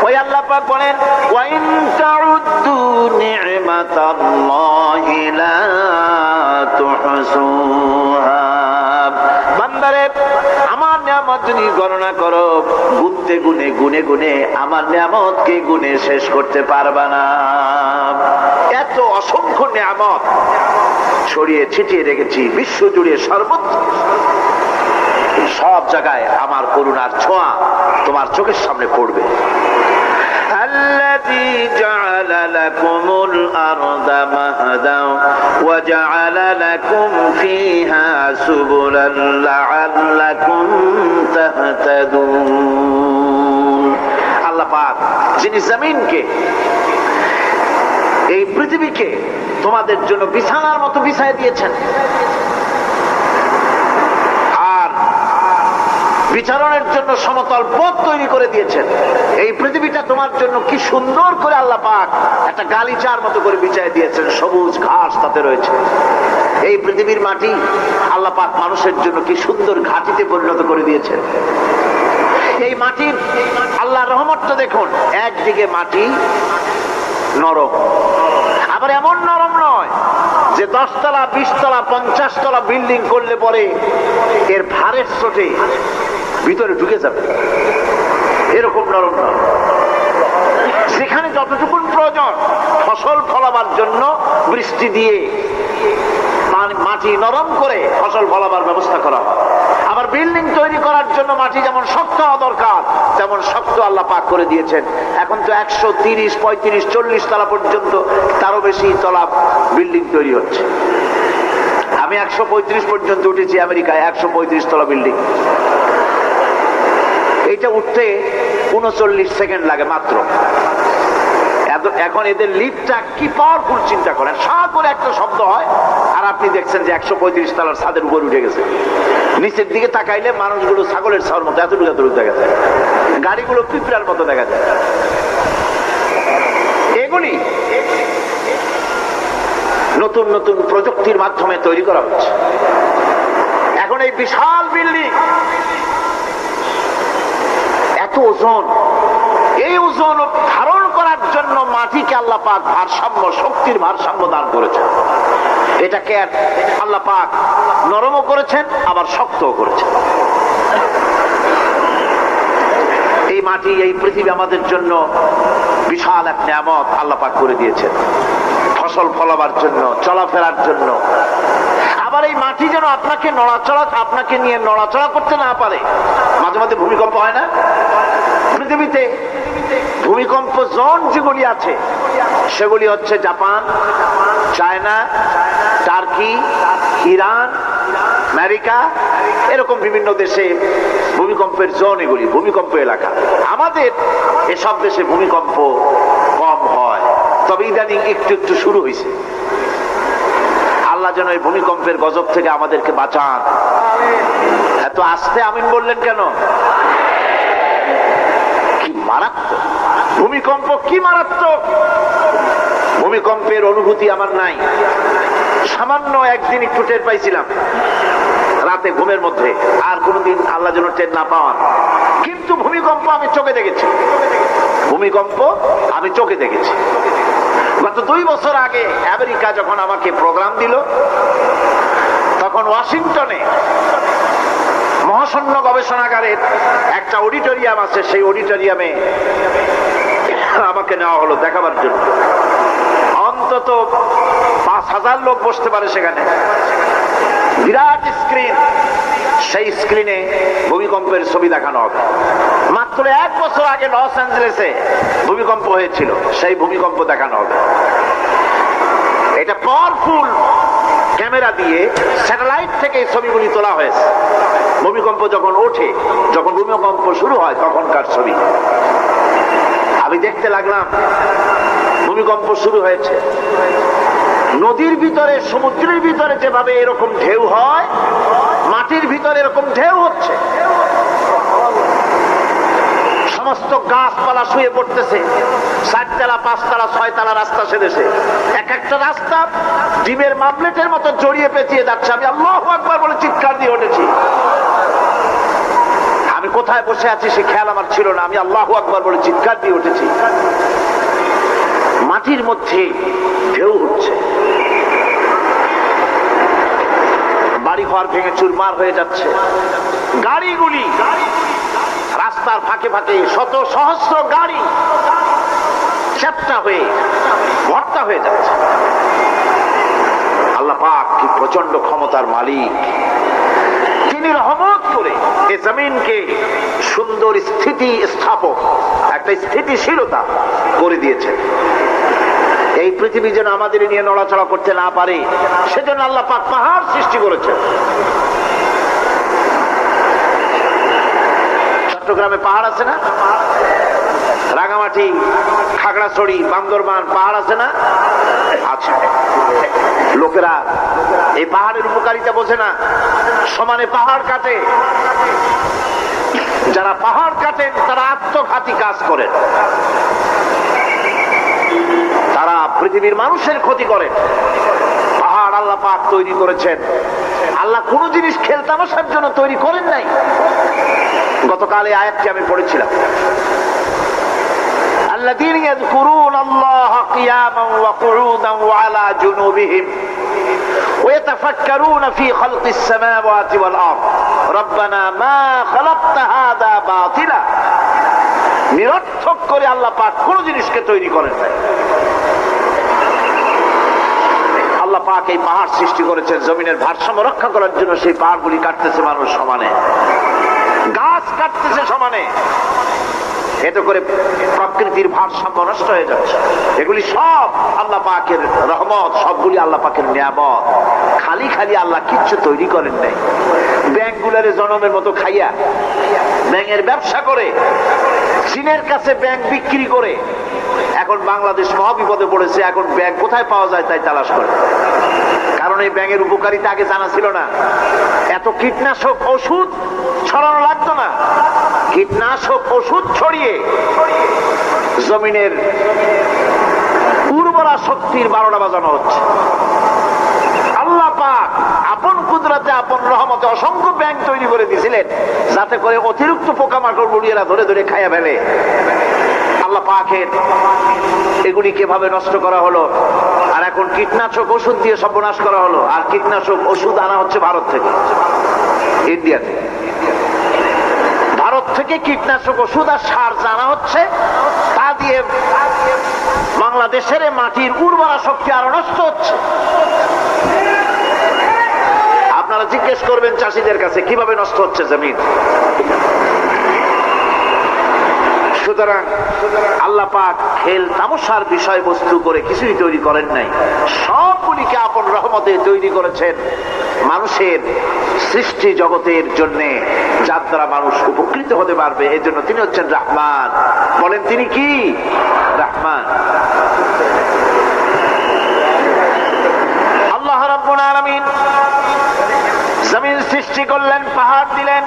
ওই আল্লাহ পাক বলেন ওয়া ইন তাউদ্দু নি'মাতাল্লাহি লা তুহসুহা। বান্দারে আমার নিয়ামত যদি গণনা করো, গুনতে গুনে গুনে গুনে আমার নিয়ামতকে গুনে শেষ করতে পারবা না। এত অসংখ্য নিয়ামত ছড়িয়ে ছিটিয়ে রেখেছি বিশ্ব জুড়ে, সর্বত্র সব জায়গায় আমার করুণার ছোঁয়া তোমার চোখের সামনে পড়বে। الذي جعل لكم الأرض مهدا وجعل لكم فيها سبلا لعلكم تهتدون। আল্লাহ পাক যিনি জমিনকে, এই পৃথিবীকে তোমাদের জন্য বিছানার মতো বিছায় দিয়েছেন, আর বিচরণের জন্য সমতল পথ তৈরি করে দিয়েছেন। এই পৃথিবীটা তোমার জন্য কি সুন্দর করে আল্লাহ পাক একটা গালিচার মতো করে বিছায় দিয়েছেন, সবুজ ঘাস তাতে রয়েছে। এই পৃথিবীর মাটি আল্লাহ পাক মানুষের জন্য কি সুন্দর ঘাটিতে পরিণত করে দিয়েছেন। এই মাটির আল্লাহর রহমতটা দেখুন, একদিকে মাটি নরম, আবার এমন নরম নয় যে 10 তলা 20 তলা 50 তলা বিল্ডিং করলে পরে এর ভারের চোটে ভিতরে ঢুকে যাবে, এরকম নরম নয়। সেখানে যতটুকু প্রয়োজন ফসল ফলাবার জন্য বৃষ্টি দিয়ে মাটি নরম করে ফসল ফলাবার ব্যবস্থা করা হয়। আবার বিল্ডিং তৈরি করার জন্য মাটি যেমন শক্ত হওয়া দরকার, তেমন শক্ত আল্লাহ পাক করে দিয়েছেন। এখন তো 130, 35, 40 তলা পর্যন্ত, তারও বেশি তলা বিল্ডিং তৈরি হচ্ছে। আমি 135 পর্যন্ত উঠেছি আমেরিকায়, 135 তলা বিল্ডিং। এইটা উঠতে 39 সেকেন্ড লাগে মাত্র। এখন এদের লিফটটা কি পাওয়ারফুল চিন্তা করেন, সারা করে একটা শব্দ হয়, আর আপনি দেখছেন যে 135 তলার ছাদের উপর উঠে গেছে। নিচের দিকে তাকাইলে মানুষগুলো ছাগলের ছাওয়ার মতো এতটুকু এতটুকু দেখা যায়, গাড়িগুলো পিঁপড়ার মতো দেখা যায়। এগুলি নতুন নতুন প্রযুক্তির মাধ্যমে তৈরি করা হচ্ছে। এখন এই বিশাল বিল্ডিং, এত ওজন, এই ওজন ধারণ করার জন্য মাটিকে আল্লাহ পাক ভারসাম্য, শক্তির ভারসাম্য দান করেছেন। এটাকে আল্লাহ পাক নরমও করেছেন, আবার শক্তও করেছেন। এই মাটি, এই পৃথিবী আমাদের জন্য বিশাল এক নিয়ামত আল্লাহ পাক করে দিয়েছেন, ফসল ফলাবার জন্য, চলাফেরার জন্য। আবার এই মাটি যেন আপনাকে নিয়ে নড়াচড়া করতে না পারে। মাঝে মাঝে ভূমিকম্প হয় না পৃথিবীতে? ভূমিকম্প জোন যেগুলি আছে সেগুলি হচ্ছে Japan, China, turkey, Iran, America, এরকম বিভিন্ন দেশে ভূমিকম্পের জোন, এগুলি ভূমিকম্প এলাকা। আমাদের এসব দেশে ভূমিকম্প কম হয়, তবে ইদানিং একটু একটু শুরু হয়েছে। আল্লাহ যেন এই ভূমিকম্পের গজব থেকে আমাদেরকে বাঁচান। এত আস্তে আমিন বললেন কেন? কি মারাত্মক ভূমিকম্প, কি মারাত্মক ভূমিকম্পের অনুভূতি আমার নাই। সামান্য একদিন একটু টের পাইছিলাম রাতে ঘুমের মধ্যে, আর কোনদিন আল্লাহ যেন টের না পাওয়ান। কিন্তু ভূমিকম্প আমি চোখে দেখেছি, ভূমিকম্প আমি চোখে দেখেছি। গত 2 বছর আগে আমেরিকা যখন আমাকে প্রোগ্রাম দিল, তখন ওয়াশিংটনে মহাশূন্য গবেষণাগারের একটা অডিটোরিয়াম আছে, সেই অডিটোরিয়ামে আমাকে নেওয়া হলো দেখাবার জন্য। অন্তত 5000 লোক বসতে পারে সেখানে, বিরাট স্ক্রিন। সেই স্ক্রিনে ভূমিকম্পের ছবি দেখানো হবে। মাত্র 1 বছর আগে লস অ্যাঞ্জেলেসে ভূমিকম্প হয়েছিল, সেই ভূমিকম্প দেখানো হবে। এটা পাওয়ারফুল ক্যামেরা দিয়ে স্যাটেলাইট থেকে এই ছবিগুলি তোলা হয়েছে। ভূমিকম্প যখন ওঠে, যখন ভূমিকম্প শুরু হয়, তখনকার ছবি আমি দেখতে লাগলাম। ভূমিকম্প শুরু হয়েছে, নদীর ভিতরে, সমুদ্রের ভিতরে যেভাবে এরকম ঢেউ হয়, মাটির ভিতরে এরকম ঢেউ হচ্ছে। সমস্ত গাছপালা শুয়ে পড়তেছে, 4 তলা 5 তলা 6 তলা রাস্তা সেদেশে। এক একটা রাস্তা ডিমের মামলেটের মতো জড়িয়ে পেঁচিয়ে যাচ্ছে। আমি আল্লাহু আকবার বলে চিৎকার দিয়ে উঠেছি। আমি কোথায় বসে আছি সে খেয়াল আমার ছিল না, আমি আল্লাহু আকবার বলে চিৎকার দিয়ে উঠেছি। মাটির মধ্যে ঢেউ হচ্ছে, বাড়িঘর ভেঙে চুরমার হয়ে যাচ্ছে। গাড়িগুলি রাস্তার ফাঁকে ফাঁকে, শত সহস্র গাড়ি চ্যাপ্টা হয়ে ভর্তা হয়ে যাচ্ছে। আল্লাহ পাক কি প্রচন্ড ক্ষমতার মালিক! তিনি রহমত করে এই জমিনকে সুন্দর স্থিতি স্থাপক, একটা স্থিতিশীলতা করে দিয়েছেন। এই পৃথিবী যেন আমাদের নিয়ে নড়াচড়া করতে না পারে, সেজন্য আল্লাহ পাক পাহাড় সৃষ্টি করেছেন। চট্টগ্রামে পাহাড় আছে না? রাঙামাটি, খাগড়াছড়ি, বান্দরবান পাহাড় আছে না? আছে। লোকেরা এই পাহাড়ের উপকারিতা বোঝে না, সমানে পাহাড় কাটে। যারা পাহাড় কাটেন তারা আত্মঘাতী কাজ করেন, তারা পৃথিবীর মানুষের ক্ষতি করেন। পাহাড় আল্লাহ পাক তৈরি করেছেন। আল্লাহ কোন জিনিস খেলতামাশার জন্য তৈরি করেন নাই। গতকাল এই আয়াতটি আমি পড়েছিলাম, الذين يذكرون الله قياما وقعودا وعلى جنوبهم ويتفكرون في خلق السماوات والأرض ربنا ما خلقت هذا باطلا। নিরর্থক করে আল্লাহ পাক কোন জিনিসকে তৈরি করেন নাই। আল্লাহ পাক এই পাহাড় সৃষ্টি করেছেন জমিনের ভারসাম্য রক্ষা করার জন্য। সেই পাহাড়গুলি কাটতেছে মানুষ সমানে, গাছ কাটতেছে সমানে। এতে করে প্রকৃতির ভারসাম্য নষ্ট হয়ে যাচ্ছে। এগুলি সব আল্লাহ পাকের রহমত, সবগুলি আল্লাহ পাকের নিয়ামত। খালি খালি আল্লাহ কিচ্ছু তৈরি করেন নাই। ব্যাংকগুলারে জনমের মতো খাইয়া, ব্যাংকের ব্যবসা করে, চীনের কাছে ব্যাংক বিক্রি করে এখন বাংলাদেশ মহাবিপদে পড়েছে। এখন ব্যাংক কোথায় পাওয়া যায় তাই তালাশ করে, কারণ এই ব্যাংকের উপকারিতা আগে জানা ছিল না। এত কীটনাশক ওষুধ ছড়ানো লাগতো না। কীটনাশক ওষুধ ছড়িয়ে জমিনের উর্বরা শক্তির 12টা বাজানো হচ্ছে। আল্লাহ পাক আপন কুদরতে, আপন রহমতে অসংখ্য ব্যাংক তৈরি করে দিয়েছিলেন, যাতে করে অতিরিক্ত পোকামাকড় গুলিয়েরা ধরে ধরে খাইয়া ফেলে। আল্লাহ পাকের এগুলি কিভাবে নষ্ট করা হলো। আর এখন কীটনাশক ওষুধ দিয়ে সর্বনাশ করা হলো। আর কীটনাশক ওষুধ আনা হচ্ছে ভারত থেকে, ইন্ডিয়া থেকে। ভারত থেকে কীটনাশক ওষুধ আর সার জানা হচ্ছে, তা দিয়ে বাংলাদেশের মাটির উর্বরা শক্তি আরো নষ্ট হচ্ছে। আপনারা জিজ্ঞেস করবেন চাষীদের কাছে কিভাবে নষ্ট হচ্ছে জমিন। সুতরাং আল্লাহ পাক খেল তামাশার বিষয়বস্তু করে কিছুই তৈরি করেন নাই, সবগুলিকে আপন রহমতে তৈরি করেছেন মানুষের সৃষ্টি জগতের জন্য, যার দ্বারা মানুষ উপকৃত হতে পারবে। এই জন্য তিনি হচ্ছেন রহমান। বলেন তিনি কি? রহমান। আল্লাহ রাব্বুল আলামিন জমিন সৃষ্টি করলেন, পাহাড় দিলেন,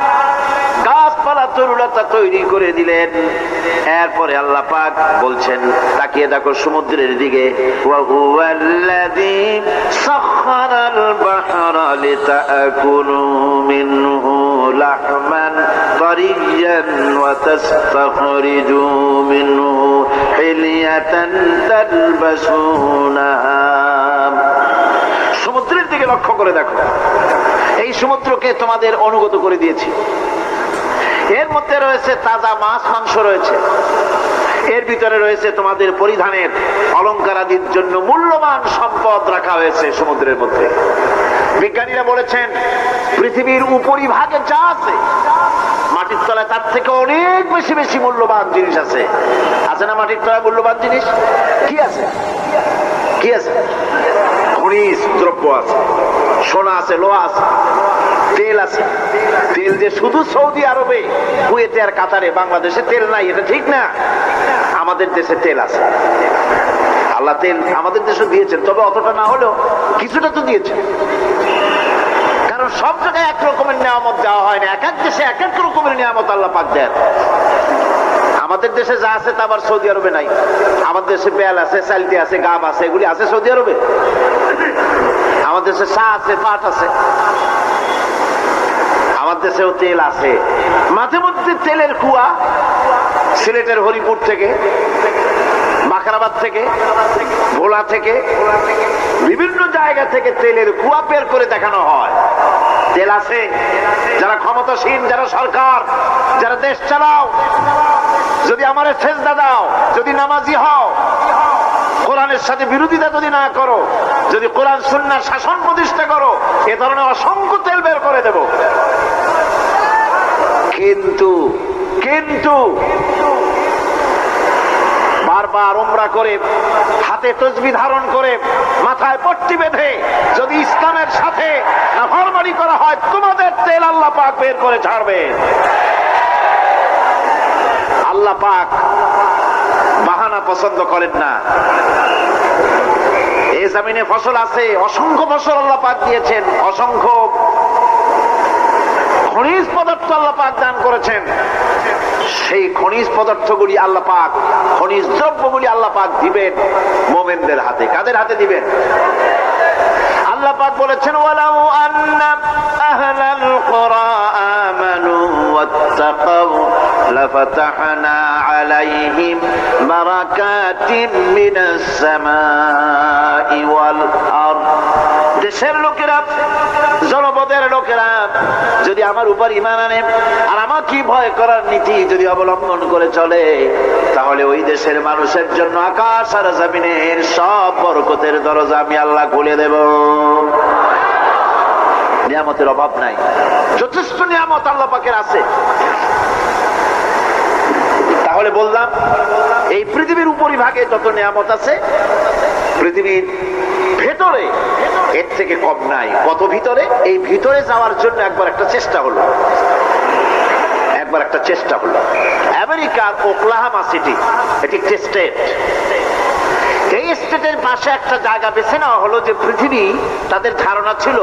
গাছপালা তরুলতা তৈরি করে দিলেন। এরপরে আল্লাহ পাক বলছেন, তাকিয়ে দেখো সমুদ্রের দিকে, ওয়া হুয়াল্লাযী সাখখারাল বাহরা লিতাকুলু মিনহু লাহমান তারিয়্যান ওয়া তাস্তাখরিজু মিনহু হিলিয়াতান তালবাসুনাহা। সমুদ্রের দিকে লক্ষ্য করে দেখো, এই সমুদ্রকে তোমাদের অনুগত করে দিয়েছি। এর মধ্যে রয়েছে তাজা মাছ মাংস রয়েছে, এর ভিতরে রয়েছে তোমাদের পরিধানের অলংকারাদির জন্য মূল্যবান সম্পদ রাখা হয়েছে সমুদ্রের মধ্যে। বিজ্ঞানীরা বলেছেন পৃথিবীর উপরিভাগে যা আছে মাটির তলায় তার থেকে অনেক বেশি বেশি মূল্যবান জিনিস আছে। আছে না মাটির তলায় মূল্যবান জিনিস? কি আছে? কি আছে? খনিজ দ্রব্য আছে, সোনা আছে, লোহা আছে, তেল আছে। তেল যে শুধু সৌদি আরবে, কুয়েতে আর কাতারে, বাংলাদেশে তেল নাই, এটা ঠিক না। আমাদের দেশে তেল আছে। আল্লাহ তেল আমাদের দেশে দিয়েছেন, তবে অতটা না হলেও কিছুটা তো দিয়েছেন। কারণ সব জায়গায় এক রকমের নিয়ামত দেওয়া হয় না, এক এক দেশে এক এক রকমের নিয়ামত আল্লাহ পাক দেন। আমাদের দেশে যা আছে তা আবার সৌদি আরবে নাই। আমাদের দেশে বেল আছে, চালতি আছে, গাম আছে, এগুলি আছে সৌদি আরবে। আমাদের দেশে চা আছে, পাট আছে। আমাদের দেশেও তেল আছে। মাঝে মধ্যে তেলের কুয়া সিলেটের হরিপুর থেকে, বাখরাবাদ থেকে, ভোলা থেকে, বিভিন্ন জায়গা থেকে তেলের কুয়া বের করে দেখানো হয়। তেল আছে। যারা ক্ষমতাসীন, যারা সরকার, যারা দেশ চালাও, যদি আমার সেজদা দাও, যদি নামাজি হও, কোরআনের সাথে বিরোধিতা যদি না করো, যদি কোরআন সুন্নাহর শাসন প্রতিষ্ঠা করো, এ ধরনের অসংখ্য তেল বের করে দেব। কিন্তু কিন্তু বারবার উমরা করে, হাতে তসবিহ ধারণ করে, মাথায় পট্টি বেঁধে যদি ইসলামের সাথে নাফরমানি করা হয়, তোমাদের তেল আল্লাহ পাক বের করে ছাড়বে। আল্লাহ পাক বাহানা পছন্দ করেন না। এই জমিনে ফসল আছে, অসংখ্য ফসল আল্লাহ পাক দিয়েছেন, অসংখ্য খনিজ পদার্থ আল্লাহ পাক দান করেছেন। সেই খনিজ পদার্থগুলি আল্লাহ পাক, খনিজ দ্রব্যগুলি আল্লাহ পাক দিবেন মুমিনদের হাতে। কাদের হাতে দিবেন? আল্লাহ পাক বলেছেন, ওয়ালাউ আন্না আহলাল কুরা আমানু ওয়াত্তাকাউ লাফাতাহনা আলাইহিম বারাকাতিন মিনাস সামাই ওয়াল আরদ। দেশের লোকেরা, জনপদের লোকেরা যদি আমার উপর ঈমান আনে আর আমার কি ভয় করার নীতি যদি অবলম্বন করে চলে, তাহলে ওই দেশের মানুষের জন্য আকাশ আর জমিনের সব বরকতের দরজা আমি আল্লাহ খুলে দেব। নিয়ামতের অভাব নাই, যথেষ্ট নিয়ামত আল্লাহ পাকের আছে। তাহলে বললাম, এই পৃথিবীর উপরিভাগে যত নিয়ামত আছে, পৃথিবীর ভেতরে এর থেকে কম নাই। কত ভিতরে? এই ভিতরে যাওয়ার জন্য একবার একটা চেষ্টা হলো। আমেরিকার ওকলাহামা সিটি, এটি একটি স্টেট। এই স্টেটের পাশে একটা জায়গা বেছে নেওয়া হলো, যে পৃথিবী, তাদের ধারণা ছিল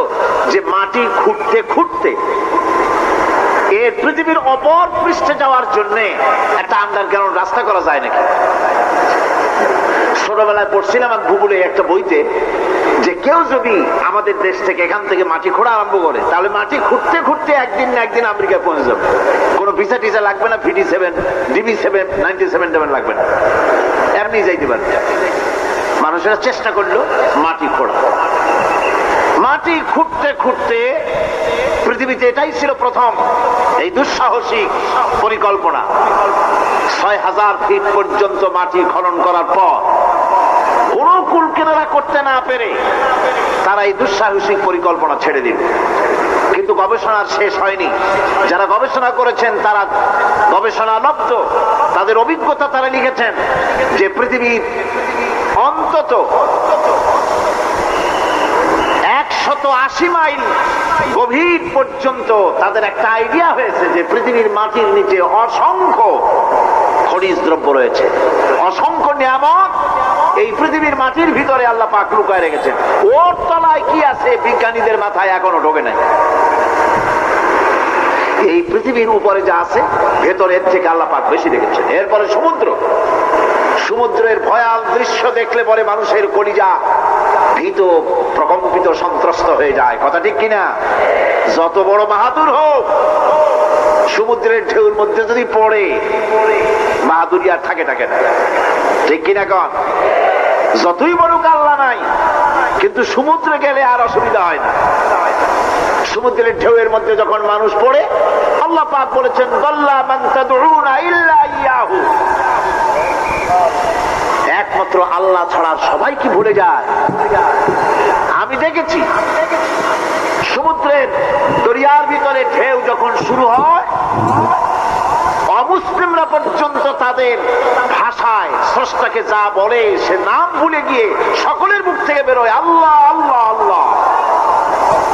যে মাটি খুঁড়তে খুঁড়তে এই পৃথিবীর অপর পৃষ্ঠে যাওয়ার জন্য একটা আন্ডারগ্রাউন্ড রাস্তা করা যায় নাকি। ছোটবেলায় পড়ছিলাম ভূগোলে একটা বইতে, যে কেউ যদি আমাদের দেশ থেকে এখান থেকে মাটি খোঁড়া আরম্ভ করে, তাহলে মাটি খুঁড়তে খুঁড়তে একদিন না একদিন আমেরিকায় পৌঁছে যাবে। কোনো ভিসা টিসা লাগবে না, VD7 DB7 97 লাগবে না, এমনি যাইতে পারবে। মানুষেরা চেষ্টা করলো মাটি খোঁড়া। মাটি খুঁড়তে খুঁড়তে পৃথিবীতে এটাই ছিল প্রথম এই দুঃসাহসিক পরিকল্পনা। ৬,০০০ ফিট পর্যন্ত মাটি খনন করার পর কোন কুল কিনারা করতে না পেরে তারা এই দুঃসাহসিক পরিকল্পনা ছেড়ে দিবে। কিন্তু গবেষণার শেষ হয়নি। যারা গবেষণা করেছেন তারা গবেষণালব্ধ, তাদের অভিজ্ঞতা তারা লিখেছেন যে পৃথিবীর অন্তত ১৮০ মাইল গভীর পর্যন্ত তাদের একটা আইডিয়া হয়েছে যে পৃথিবীর মাটির নিচে অসংখ্য খনিজ দ্রব্য রয়েছে, অসংখ্য নিয়ামত এই পৃথিবীর মাটির ভিতরে আল্লাহ পাক লুকায় রেখেছেন। ওর তলায় কি আছে বিজ্ঞানীদের মাথায় এখনো ঢোকে নাই। এই পৃথিবীর উপরে যা আছে ভেতরের থেকে আল্লাহ পাক বেশি রেখেছেন। এরপরে সমুদ্র, সমুদ্রের ভয়াল দৃশ্য দেখলে পরে মানুষের কলিজা ভীত, প্রকম্পিত, সন্ত্রস্ত হয়ে যায়। কথা ঠিক কিনা? যত বড় বাহাদুর হোক, সমুদ্রের ঢেউর মধ্যে যদি পড়ে, বাহাদুরি আর থাকে না। ঠিক কিনা কন? যতই বড় কাল্লা নাই, কিন্তু সমুদ্রে গেলে আর অসুবিধা হয় না। সমুদ্রের ঢেউয়ের মধ্যে যখন মানুষ পড়ে, আল্লাহ পাক বলেছেন দাল্লা মান তাদউনা ইল্লা ইয়াহু, একমাত্র আল্লাহ ছাড়া সবাই কি ভুলে যায়? আমি দেখেছি সমুদ্রের দরিয়ার ভিতরে ঢেউ যখন শুরু হয়, অমুসলিমরা পর্যন্ত তাদের ভাষায় স্রষ্টাকে যা বলে সে নাম ভুলে গিয়ে সকলের মুখ থেকে বেরোয় আল্লাহ আল্লাহ আল্লাহ।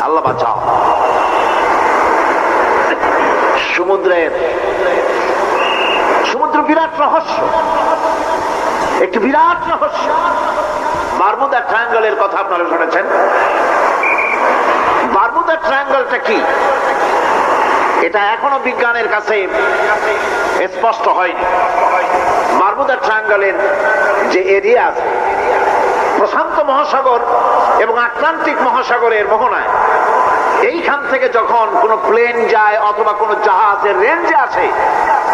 আল্লাহ বাঁচাও। সমুদ্র বিরাট রহস্য, একটি বিরাট রহস্য। বারমুদা ট্রায়াঙ্গলের কথা আপনারা শুনেছেন। বারমুদা ট্রায়াঙ্গলটা কি, এটা এখনো বিজ্ঞানের কাছে স্পষ্ট হয়নি। বারমুদা ট্রায়াঙ্গলের যে এরিয়া আছে, প্রশান্ত মহাসাগর এবং আটলান্টিক মহাসাগরের মোহনায়, এইখান থেকে যখন কোনো প্লেন যায় অথবা কোনো জাহাজের রেঞ্জে আসে,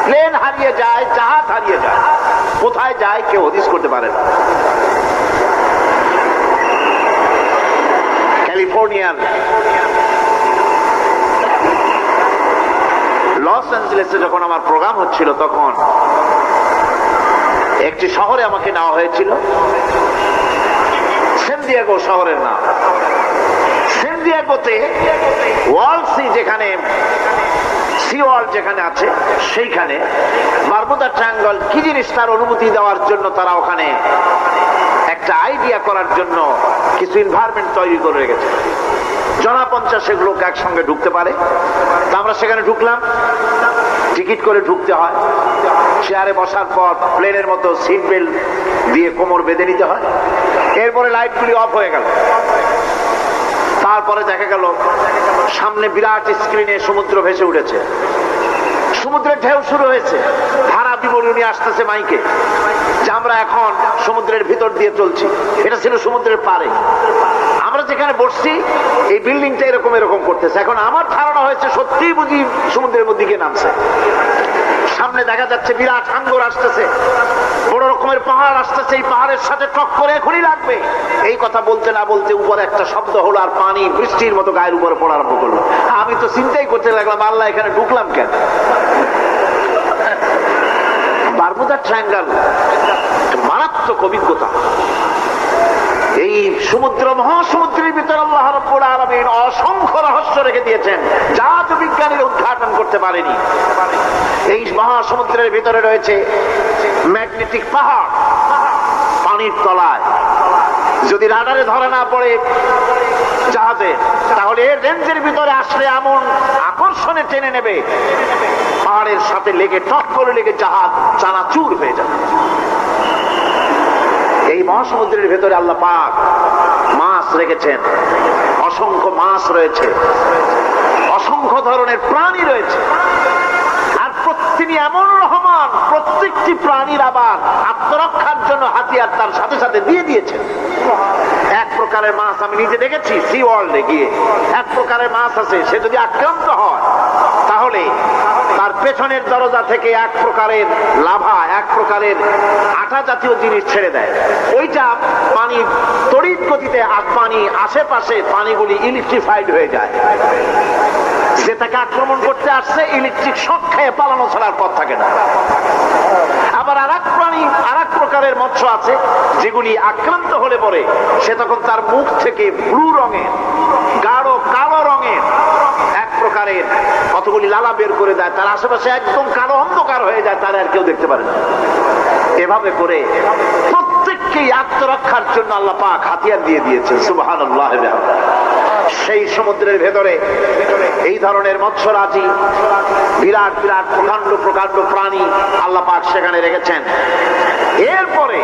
প্লেন হারিয়ে যায়, জাহাজ হারিয়ে যায়, কোথায় যায় কেউ হদিস করতে পারে না। ক্যালিফোর্নিয়ার লস অ্যাঞ্জেলেসে যখন আমার প্রোগ্রাম হচ্ছিল, তখন একটি শহরে আমাকে নেওয়া হয়েছিল, সেন দিয়েগো শহরের নাম। সেন দিয়েগোতে ওয়ার্ল্ড সি, যেখানে সি ওয়ার্ল্ড যেখানে আছে, সেইখানে বারমুদা ট্রায়াঙ্গল কি জিনিস তার অনুমতি দেওয়ার জন্য তারা ওখানে একটা আইডিয়া করার জন্য কিছু এনভায়রনমেন্ট তৈরি করে রেখেছে। 50 লোক একসঙ্গে ঢুকতে পারে। তা আমরা সেখানে ঢুকলাম, টিকিট করে ঢুকতে হয়। চেয়ারে বসার পর প্লেনের মতো সিট বেল্ট দিয়ে কোমর বেঁধে নিতে হয়। এরপরে লাইটগুলি অফ হয়ে গেল। তারপরে দেখা গেল সামনে বিরাট স্ক্রিনে সমুদ্র ভেসে উঠেছে, সমুদ্রের ঢেউ শুরু হয়েছে, ধারা বিবরণী আসতেছে মাইকে যে আমরা এখন সমুদ্রের ভিতর দিয়ে চলছি। এটা ছিল সমুদ্রের পারে। আমরা যেখানে বসছি এই বিল্ডিংটা এরকম এরকম করতেছে। এখন আমার ধারণা হয়েছে সত্যিই বুঝি সমুদ্রের মধ্যে গিয়ে নামছে। সামনে দেখা যাচ্ছে বিরাট হাঙ্গর আসতেছে, বড় রকমের পাহাড় আসতেছে, এই পাহাড়ের সাথে টক্কর এখনই লাগবে। এই কথা বলতে না বলতে উপরে একটা শব্দ হলো, আর পানি বৃষ্টির মতো গায়ের উপরে পড়া আরম্ভ করলো। আমি তো চিন্তাই করতে লাগলাম, আল্লাহ এখানে ঢুকলাম কেন? বারমুদা ট্রায়াঙ্গল মারাত্মক অভিজ্ঞতা। এই সমুদ্র, মহাসমুদ্রের ভিতরে আল্লাহ রাব্বুল আলামিন অসংখ্য রহস্য রেখে দিয়েছেন, যা তো বিজ্ঞানীরা উদ্ঘাটন করতে পারেনি। এই মহাসমুদ্রের ভিতরে রয়েছে ম্যাগনেটিক পাহাড় পানির তলায়। যদি রাডারে ধরা না পড়ে জাহাজে, তাহলে এর রেঞ্জের ভিতরে আসলে এমন আকর্ষণে টেনে নেবে, পাহাড়ের সাথে লেগে টক করে লেগে জাহাজ চানাচুর হয়ে যাবে। এই মহাসমুদ্রের ভেতরে আল্লাহ পাক মাছ রেখেছেন, অসংখ্য মাছ রয়েছে, অসংখ্য ধরনের প্রাণী রয়েছে। আর তিনি এমন রহমান, প্রত্যেকটি প্রাণীর আবার আত্মরক্ষার জন্য হাতিয়ার তার সাথে সাথে দিয়ে দিয়েছেন। এক প্রকারের মাছ আমি নিজে দেখেছি সি ওয়ার্ল্ডে গিয়ে, এক প্রকারের মাছ আছে, সে যদি আক্রান্ত হয় তাহলে তার পেছনের দরজা থেকে এক প্রকারের লাভা, এক প্রকারের আঠা জাতীয় জিনিস ছেড়ে দেয়। ওইটা পানি তড়িৎ গতিতে পানি আশেপাশে পানিগুলি ইলেকট্রিফাইড হয়ে যায়। যে তাকে আক্রমণ করতে আসছে ইলেকট্রিক শক খেয়ে পালানো ছাড়ার পথ থাকে না। আবার আর এক প্রাণী, আর এক প্রকারের মৎস্য আছে যেগুলি আক্রান্ত হলে পরে সে তখন তার মুখ থেকে ব্লু রঙের, গাঢ় কালো রঙের এক প্রকারের কতগুলি লালা বের করে দেয়, তার আশেপাশে একদম কালো অন্ধকার হয়ে যায়, তারা আর কেউ দেখতে পারে না। এভাবে করে প্রত্যেককেই আত্মরক্ষার জন্য আল্লাহ পাক হাতিয়ার দিয়ে দিয়েছেন। সুবহানাল্লাহ। সেই সমুদ্রের ভেতরে এই ধরনের মৎস্যরাজি, বিরাট বিরাট প্রকাণ্ড প্রকাণ্ড প্রাণী আল্লাহ পাক সেখানে রেখেছেন। এরপরে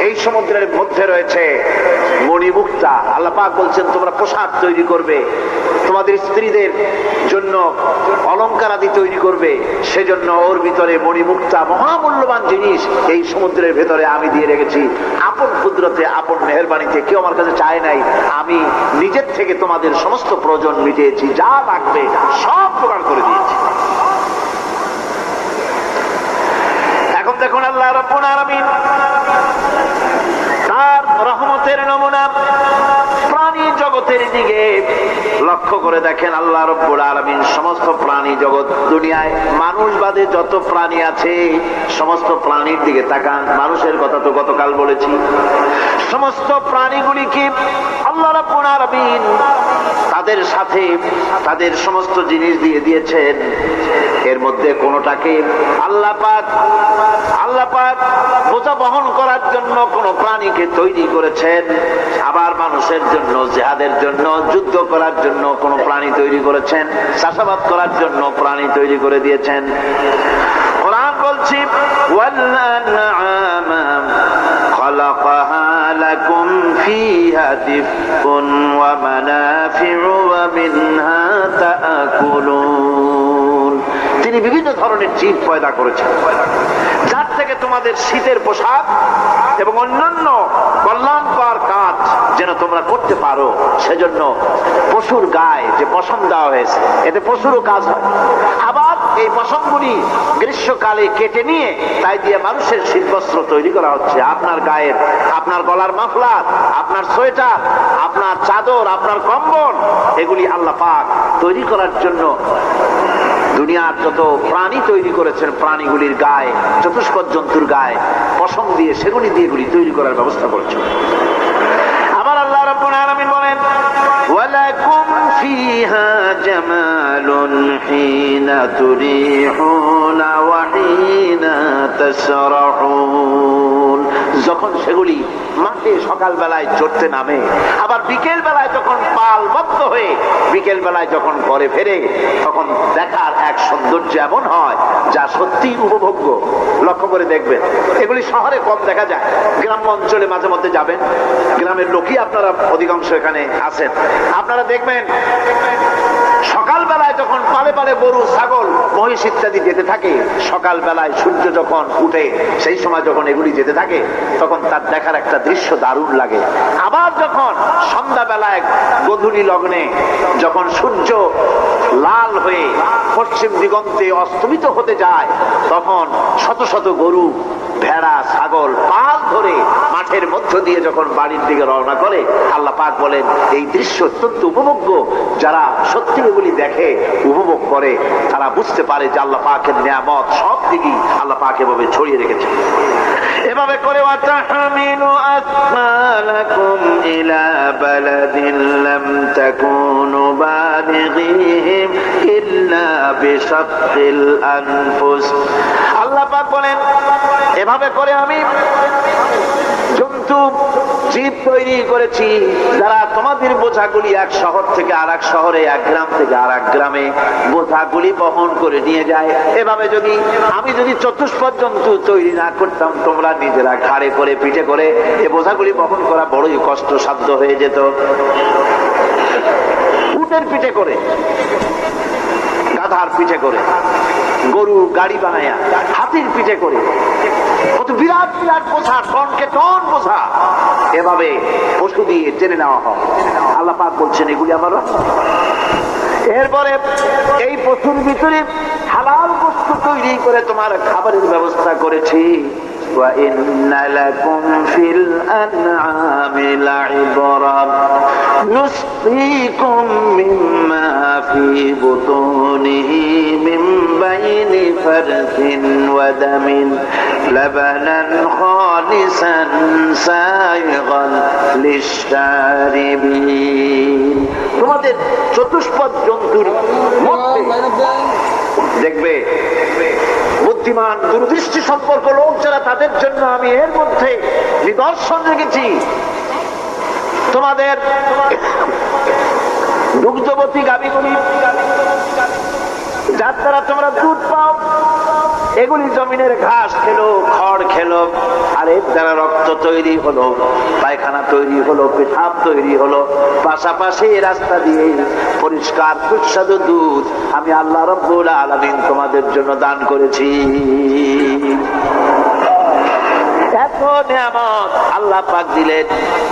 এই সমুদ্রের মধ্যে রয়েছে মণিমুক্তা। আল্লাহ পাক বলছেন তোমরা পোশাক তৈরি করবে, তোমাদের স্ত্রীদের জন্য অলংকার আদি তৈরি করবে, সেজন্য ওর ভিতরে মণিমুক্তা মহামূল্যবান জিনিস এই সমুদ্রের ভেতরে আমি দিয়ে রেখেছি। আপন কুদরতে, আপন মেহেরবানিতে, কেউ আমার কাছে চায় নাই, আমি নিজের থেকে তোমাদের সমস্ত প্রয়োজন মিটিয়েছি, যা লাগবে সব জোগাড় করে দিয়েছি। এখন দেখুন আল্লাহ রাব্বুল আলামিন তার রহমতের নমুনা প্রাণী জগতের দিকে লক্ষ্য করে দেখেন। আল্লাহ রাব্বুল আলামিন সমস্ত প্রাণী জগৎ, দুনিয়ায় মানুষ বাদে যত প্রাণী আছে সমস্ত প্রাণীর দিকে তাকান। মানুষের কথা তো গতকাল বলেছি। সমস্ত প্রাণীগুলিকে আল্লাহ রাব্বুল আলামিন তাদের সাথে তাদের সমস্ত জিনিস দিয়ে দিয়েছেন। এর মধ্যে কোনটাকে আল্লাহ পাক বোঝা বহন করার জন্য কোন প্রাণীকে তৈরি করেছেন, আবার মানুষের জন্য, জিহাদের জন্য, যুদ্ধ করার জন্য কোন প্রাণী তৈরি করেছেন, চাষাবাদ করার জন্য প্রাণী তৈরি করে দিয়েছেন। কোরআন বলছি خلقها لكم فيها دفء ومنافع ومنها تأكلون। তিনি বিভিন্ন ধরনের জীব পয়দা করেছেন যার থেকে তোমাদের শীতের পোশাক এবং অন্যান্য কল্যাণকর কাজ যেন তোমরা করতে পারো, সেজন্য পশুর গায়ে যে পশম দেওয়া হয়েছে এতে পশুরও কাজ হয়। আবার এই পশমগুলি গ্রীষ্মকালে কেটে নিয়ে তাই দিয়ে মানুষের শীতবস্ত্র তৈরি করা হচ্ছে। আপনার গায়ের, আপনার গলার মাফলার, আপনার সোয়েটার, আপনার চাদর, আপনার কম্বল, এগুলি আল্লাহ পাক তৈরি করার জন্য দুনিয়ার যত প্রাণী তৈরি করেছেন, প্রাণীগুলির গায়ে, চতুষ্পদ জন্তুর গায়ে পশম দিয়ে সেগুলি দিয়ে এগুলি তৈরি করার ব্যবস্থা করেছেন। আবার আল্লাহ রাব্বুল আলামিন বলেন ওয়ালাকুম ফিহা জামালুন হিনা তুরিহুনা ওয়া হিনা তাসরাহুন। যখন সেগুলি মাঠে সকাল বেলায় চড়তে নামে, আবার বিকেল বেলায় যখন পালবদ্ধ হয়ে বিকেল বেলায় যখন ঘরে ফেরে, তখন দেখার এক সৌন্দর্য এমন হয় যা সত্যি উপভোগ্য। লক্ষ্য করে দেখবেন, এগুলি শহরে কম দেখা যায়, গ্রাম্য অঞ্চলে মাঝে মধ্যে যাবেন, গ্রামের লোকই আপনারা অধিকাংশ এখানে আছেন, আপনারা দেখবেন সকাল বেলায় যখন পালে পালে গরু, ছাগল, মহিষ ইত্যাদি যেতে থাকে, সকাল বেলায় সূর্য যখন উঠে সেই সময় যখন এগুলি যেতে থাকে তখন তার দেখার একটা দৃশ্য দারুণ লাগে। আবার যখন সন্ধ্যা বেলায় গোধূলি লগ্নে যখন সূর্য লাল হয়ে পশ্চিম দিগন্তে অস্তমিত হতে যায়, তখন শত শত গরু, ভেড়া, ছাগল পাল ধরে মাঠের মধ্য দিয়ে যখন বাড়ির দিকে রওনা করে, আল্লাহ পাক বলেন এই দৃশ্য অত্যন্ত উপভোগ্য। যারা সত্যি এগুলি দেখে, উপভোগ করে, তারা বুঝতে পারে যে আল্লাহ পাকের নিয়ামত সব দিকেই আল্লাহ পাক এভাবে ছড়িয়ে রেখেছে। এভাবে করে ওয়াতাহমিলু আসমালাকুম ইলা বালাদিন লাম তাকুনু বালিগিহি ইল্লা বিশাক্কিল আনফুস। আল্লাহ পাক বলেন এভাবে করে আমি জন্তু, জীব তৈরি করেছি যারা তোমাদের বোঝাগুলি এক শহর থেকে আর এক শহরে, এক গ্রাম থেকে আর এক গ্রামে বোঝাগুলি বহন করে নিয়ে যায়। এভাবে যদি আমি চতুষ্পদ জন্তু তৈরি না করতাম, তোমরা নিজেরা ঘাড়ে করে, পিঠে করে এ বোঝাগুলি বহন করা বড়ই কষ্টসাধ্য হয়ে যেত। উটের পিঠে করে, গাধার পিঠে করে, গরু গাড়ি বানায়া হাতির পিঠে করে, কত বিরাট বিরাট বোঝা, টনকে টন বোঝা এভাবে পশু দিয়ে টেনে নেওয়া হয়। আল্লাহ পাক বলছেন এগুলি আমার রহমত। এরপরে এই পশুর ভিতরে হালাল বস্তু তৈরি করে তোমার খাবারের ব্যবস্থা করেছি। وَإِنَّ لَكُمْ فِي الْأَنْعَامِ لَعِبْرَةً نُسْقِيكُم مِّمَّا فِي بُطُونِهِ مِن بَيْنِ فَرْثٍ وَدَمٍ لَبَنًا خَالِصًا سَائِغًا لِلشَّارِبِينَ। তোমাদের চতুষ্পদ জন্তুর মধ্যে দেখবে বুদ্ধিমান দূরদৃষ্টি সম্পর্ক লোক যারা, তাদের জন্য আমি এর মধ্যে নিদর্শন রেখেছি। তোমাদের দুগ্ধবতী গাভীগুলি যার দ্বারা তোমরা দুধ পাও, এগুলি জমিনের ঘাস খেলো, খড় খেলো, আর এর দ্বারা রক্ত তৈরি হলো, পায়খানা তৈরি হলো, পেশাব তৈরি হলো, পাশাপাশি রাস্তা দিয়ে পরিষ্কার সুস্বাদু দুধ আমি আল্লাহ রাব্বুল আলামিন তোমাদের জন্য দান করেছি। এত নিয়ামত আল্লাহ পাক দিলেন,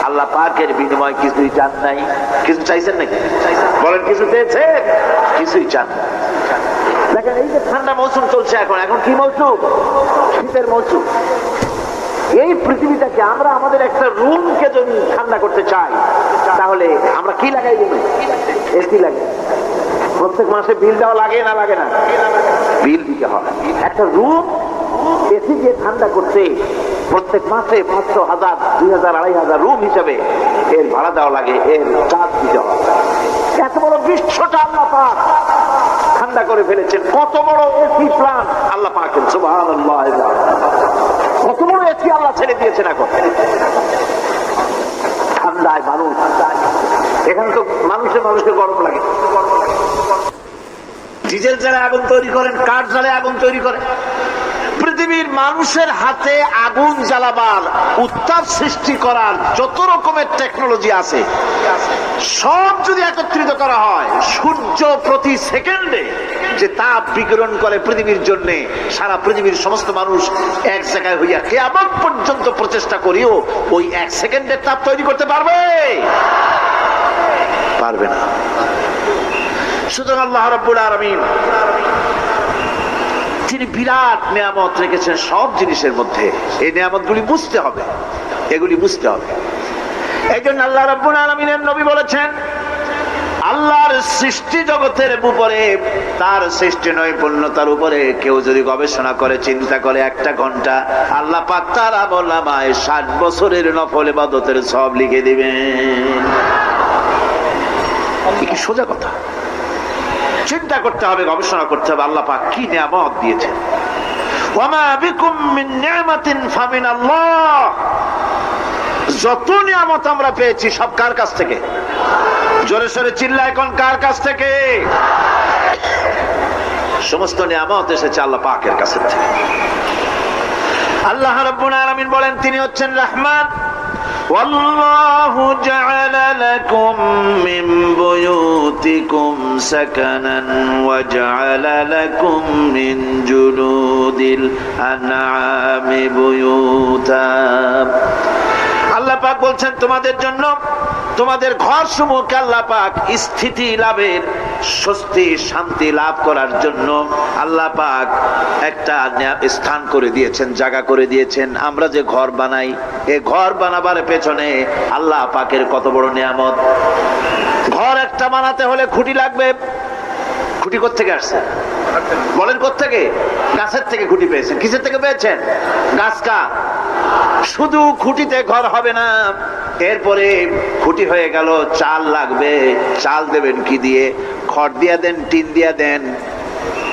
আল্লাহ পাকের বিনিময় কিছুই চান নাই। কিছু চাইছেন নাকি? বলেন কিছু চেয়েছেন? কিছুই চান। দেখেন এই যে ঠান্ডা মৌসুম চলছে, এখন কি মৌসুম? শীতের মৌসুম। এই পৃথিবীটাকে আমরা আমাদের একটা রুমকে যদি ঠান্ডা করতে চাই, তাহলে আমরা কি লাগাই দেব? এসি লাগে। প্রত্যেক মাসে বিল দেওয়া লাগে না লাগে না? বিল দিতে হয়। একটা রুম এসি দিয়ে ঠান্ডা করতে প্রত্যেক মাসে 500, 1000, 2000, 2500 রুম হিসাবে এর ভাড়া দেওয়া লাগে, এর চার্জ দিতে হয়। এত বড় বিশ্বটা আল্লাহ পাক ঠান্ডা করে ফেলেছেন। কত বড় এসি প্ল্যান্ট আল্লাহ পাকের, সুবহানাল্লাহ। কত বড় এসি আল্লাহ ছেড়ে দিয়েছেন এখন ঠান্ডায় মানুষ। এখানে তো মানুষের গরম লাগে। ডিজেল জ্বালে আগুন তৈরি করেন, কাঠ জ্বালে আগুন তৈরি করেন। পৃথিবীর মানুষের হাতে আগুন জ্বালাবার, উত্তাপ সৃষ্টি করার যত রকমের টেকনোলজি আছে, সব যদি একত্রিত করা হয়, সূর্য প্রতি সেকেন্ডে যে তাপ বিকিরণ করে পৃথিবীর জন্য, সারা পৃথিবীর সমস্ত মানুষ এক জায়গায় হইয়া কিয়ামত পর্যন্ত প্রচেষ্টা করিও ওই 1 সেকেন্ডের তাপ তৈরি করতে পারবে? পারবে না। সুতরাং আল্লাহ রাব্বুল আলামিন তিনি বিরাট নিয়ামত রেখেছেন সব জিনিসের মধ্যে। এই নিয়ামতগুলি বুঝতে হবে, এগুলি বুঝতে হবে। এই জন্য আল্লাহ রাব্বুল আলামিনের নবী বলেছেন, আল্লাহর সৃষ্টি জগতের উপরে, তার সৃষ্টি নৈপুণ্যতার উপরে কেউ যদি গবেষণা করে, চিন্তা করে 1 ঘন্টা, আল্লাহ পাক তার আমলনামায় 60 বছরের নফল ইবাদতের সওয়াব লিখে দিবেন। কি সোজা কথা। চিন্তা করতে হবে, গবেষণা করতে হবে আল্লাহ পাক কি নিয়ামত দিয়েছেন। ওয়ামা বিকুম মিন নি'মাতিন ফামিনাল্লাহ। যত নিয়ামত আমরা পেয়েছি সব কার কাছ থেকে? জোরে সোরে চিল্লায় কোন কার কাছ থেকে? সমস্ত নিয়ামত এসেছে আল্লাহ পাকের কাছ থেকে। আল্লাহ রাব্বুল আলামিন বলেন তিনি হচ্ছেন রহমান। ওয়াল্লাহু জাআলা লাকুম মিন বুয়ুতিকুম সাকানান ওয়া জাআলা লাকুম মিন জুলুদিল আনআমি বুয়ুতা। আল্লাহ পাক বলছেন তোমাদের জন্য, তোমাদের ঘর সমূহকে আল্লাহ পাক স্থিতি লাভের, স্বস্তি শান্তি লাভ করার জন্য আল্লাহ পাক একটা স্থান করে দিয়েছেন, জায়গা করে দিয়েছেন। আমরা যে ঘর বানাই, এই ঘর বানাবার পেছনে আল্লাহ পাকের কত বড় নিয়ামত। ঘর একটা বানাতে হলে খুঁটি লাগবে। খুঁটি কোত্থেকে আসছে? বলেন কোত্থেকে? গাছের থেকে খুঁটি পেয়েছেন। কিসের থেকে পেয়েছেন? গাছ কা। শুধু খুঁটিতে ঘর হবে না, এরপরে খুঁটি হয়ে গেল, চাল লাগবে। চাল দেবেন কি দিয়ে? খড় দিয়া দেন, টিন দিয়া দেন,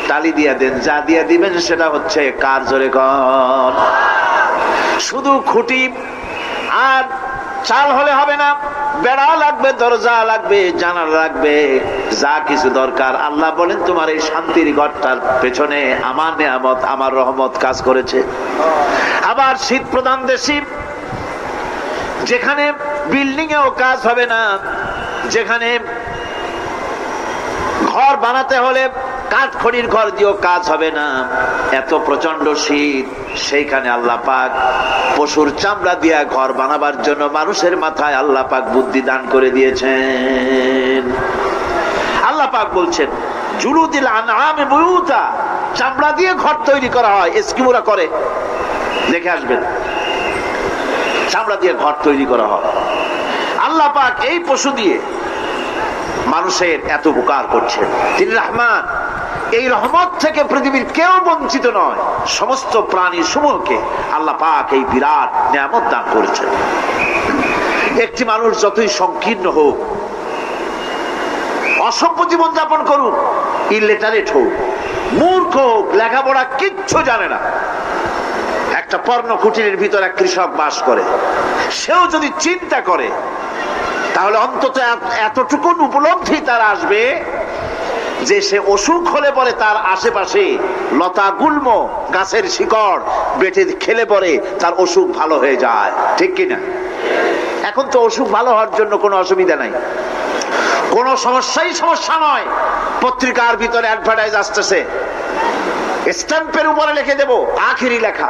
টালি দিয়া দেন, যা দিয়া দিবেন সেটা হচ্ছে কার? জোরে কর। শুধু খুঁটি আর চাল হলে হবে না, বেড়া লাগবে, দরজা লাগবে, জানালা লাগবে, যা কিছু দরকার। আল্লাহ বলেন তোমার এই শান্তির ঘরটার পেছনে আমার নিয়ামত, আমার রহমত কাজ করেছে। আবার শীত প্রধান দেশে, যেখানে বিল্ডিং এও কাজ হবে না, যেখানে ঘর বানাতে হলে কাঠ খড়ির ঘর দিয়েও কাজ হবে না, এত প্রচন্ড শীত। সেইখানে আল্লাহ পাক পশুর চামড়া দিয়া ঘর বানাবার জন্য মানুষের মাথায় আল্লাহ পাক বুদ্ধি দান করে দিয়েছেন। আল্লাহ পাক বলছেন জুলুদিল আনআমি বুয়ুতা, চামড়া দিয়ে ঘর তৈরি করা হয়, এস্কিমোরা করে, দেখে আসবেন, চামড়া দিয়ে ঘর তৈরি করা হয়। আল্লাহ পাক এই পশু দিয়ে মানুষের এত উপকার করছেন। তিনি রহমান, এই রহমত থেকে পৃথিবীর কেউ বঞ্চিত নয়। সমস্ত প্রাণী সমূহকে আল্লাহ পাক এই বিরাট নিয়ামত দান করেছেন। একটি মানুষ যতই সংকীর্ণ হোক, অসভ্য জীবন যাপন করুক, ইলিটারেট হোক, মূর্খ হোক, লেখাপড়া কিচ্ছু জানে না, একটা পর্ণ কুটিরের ভিতর এক কৃষক বাস করে, সেও যদি চিন্তা করে তাহলে অন্তত এতটুকু উপলব্ধি তার আসবে যে সে অসুখ হলে পরে তার আশেপাশে লতা গুল্ম গাছের শিকড় বেটে খেলে পরে তার অসুখ ভালো হয়ে যায়, ঠিক কিনা? এখন তো অসুখ ভালো হওয়ার জন্য কোনো অসুবিধা নাই, কোনো সমস্যা নয়। পত্রিকার ভিতরে অ্যাডভার্টাইজ আসতেছে, স্ট্যাম্পের উপরে লিখে দেব আখেরি লেখা,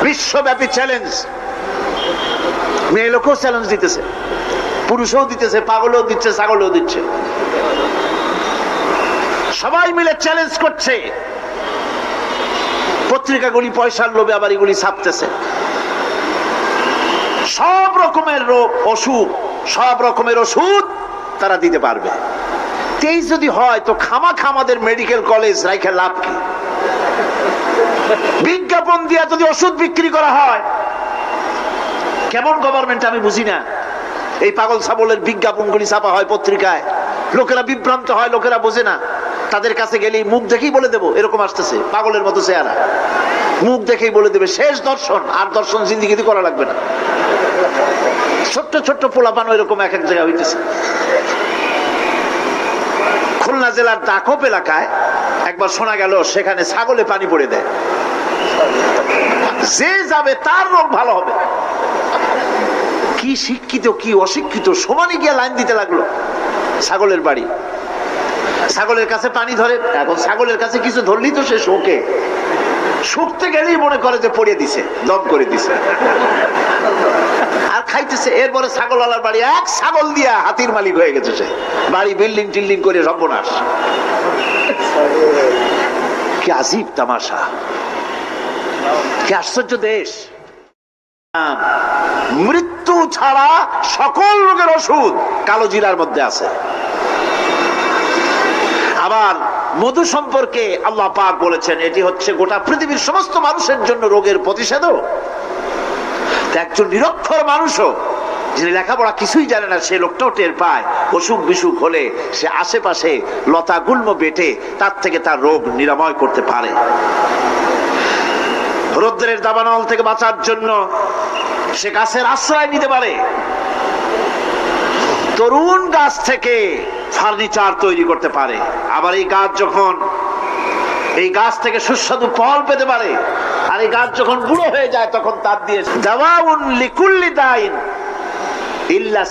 বিশ্বব্যাপী চ্যালেঞ্জ। মেয়ে লোকও চ্যালেঞ্জ দিতেছে, পুরুষও দিতেছে, পাগলও দিচ্ছে, ছাগলও দিচ্ছে, সবাই মিলে চ্যালেঞ্জ করছে। পত্রিকাগুলি পয়সার লোভে আবার এগুলি ছাপতেছে। সব রকমের রোগ, অসুখ, সব রকমের ওষুধ তারা দিতে পারবে। তেই যদি হয় তো খামাখা আমাদের মেডিকেল কলেজ রাইখে লাভ কি? বিজ্ঞাপন দিয়া যদি ওষুধ বিক্রি করা হয়, কেমন গভর্নমেন্ট আমি বুঝি না। এই পাগল ছাগলের বিজ্ঞাপনগুলি ছাপা হয় পত্রিকায়, লোকেরা বিভ্রান্ত হয়, লোকেরা বোঝে না। তাদের কাছে গেলেই মুখ দেখেই বলে দেবো এরকম আসতেছে, পাগলের মতো চেহারা, মুখ দেখেই বলে দেবে শেষ দর্শন, আর দর্শন জিন্দিগিতে করা লাগবে না। ছোট্ট ছোট্ট পোলাপান এরকম এক এক জায়গায় হইতেছে। খুলনা জেলার দাকপ এলাকায় একবার শোনা গেল সেখানে ছাগলে পানি পড়ে দেয়, যে যাবে তার রোগ ভালো হবে। কি শিক্ষিত কি অশিক্ষিত সমানে গিয়ে লাইন দিতে লাগলো ছাগলের বাড়ি। ছাগলের কাছে পানি ধরে, এখন ছাগলের কাছে কিছু ধরলেই তো সে শোকে, শুকতে গেলেই মনে করে যে পড়িয়ে দিছে, দম করে দিছে, আর খাইতেছে। এরপরে ছাগলওয়ালার বাড়ি এক ছাগল দিয়া হাতির মালিক হয়ে গেছে সে, বাড়ি বিল্ডিং টিল্ডিং করে সর্বনাশ। কি আজীব তামাশা, কি আশ্চর্য দেশ। মৃত্যু ছাড়া সকল রোগের ওষুধ কালো জিরার মধ্যে আছে। আবার মধু সম্পর্কে আল্লাহ পাক বলেছেন এটি হচ্ছে গোটা পৃথিবীর সমস্ত মানুষের জন্য রোগের প্রতিষেধক। একজন নিরক্ষর মানুষও, যিনি লেখাপড়া কিছুই জানে না, সে লোকটাও টের পায় অসুখ বিসুখ হলে সে আশেপাশে লতা গুল্ম বেটে তার থেকে তার রোগ নিরাময় করতে পারে। রৌদ্রের দাবানল থেকে বাঁচার জন্য সে গাছের আশ্রয় নিতে পারে। তরুণ গাছ থেকে ফার্নিচার তৈরি করতে পারে। আবার এই গাছ থেকে সুস্বাদু ফল পেতে পারে। আর এই গাছ যখন বুড়ো হয়ে যায় তখন তার দিয়ে দাওয়াউন লিকুল্লি দাইন ইল্লা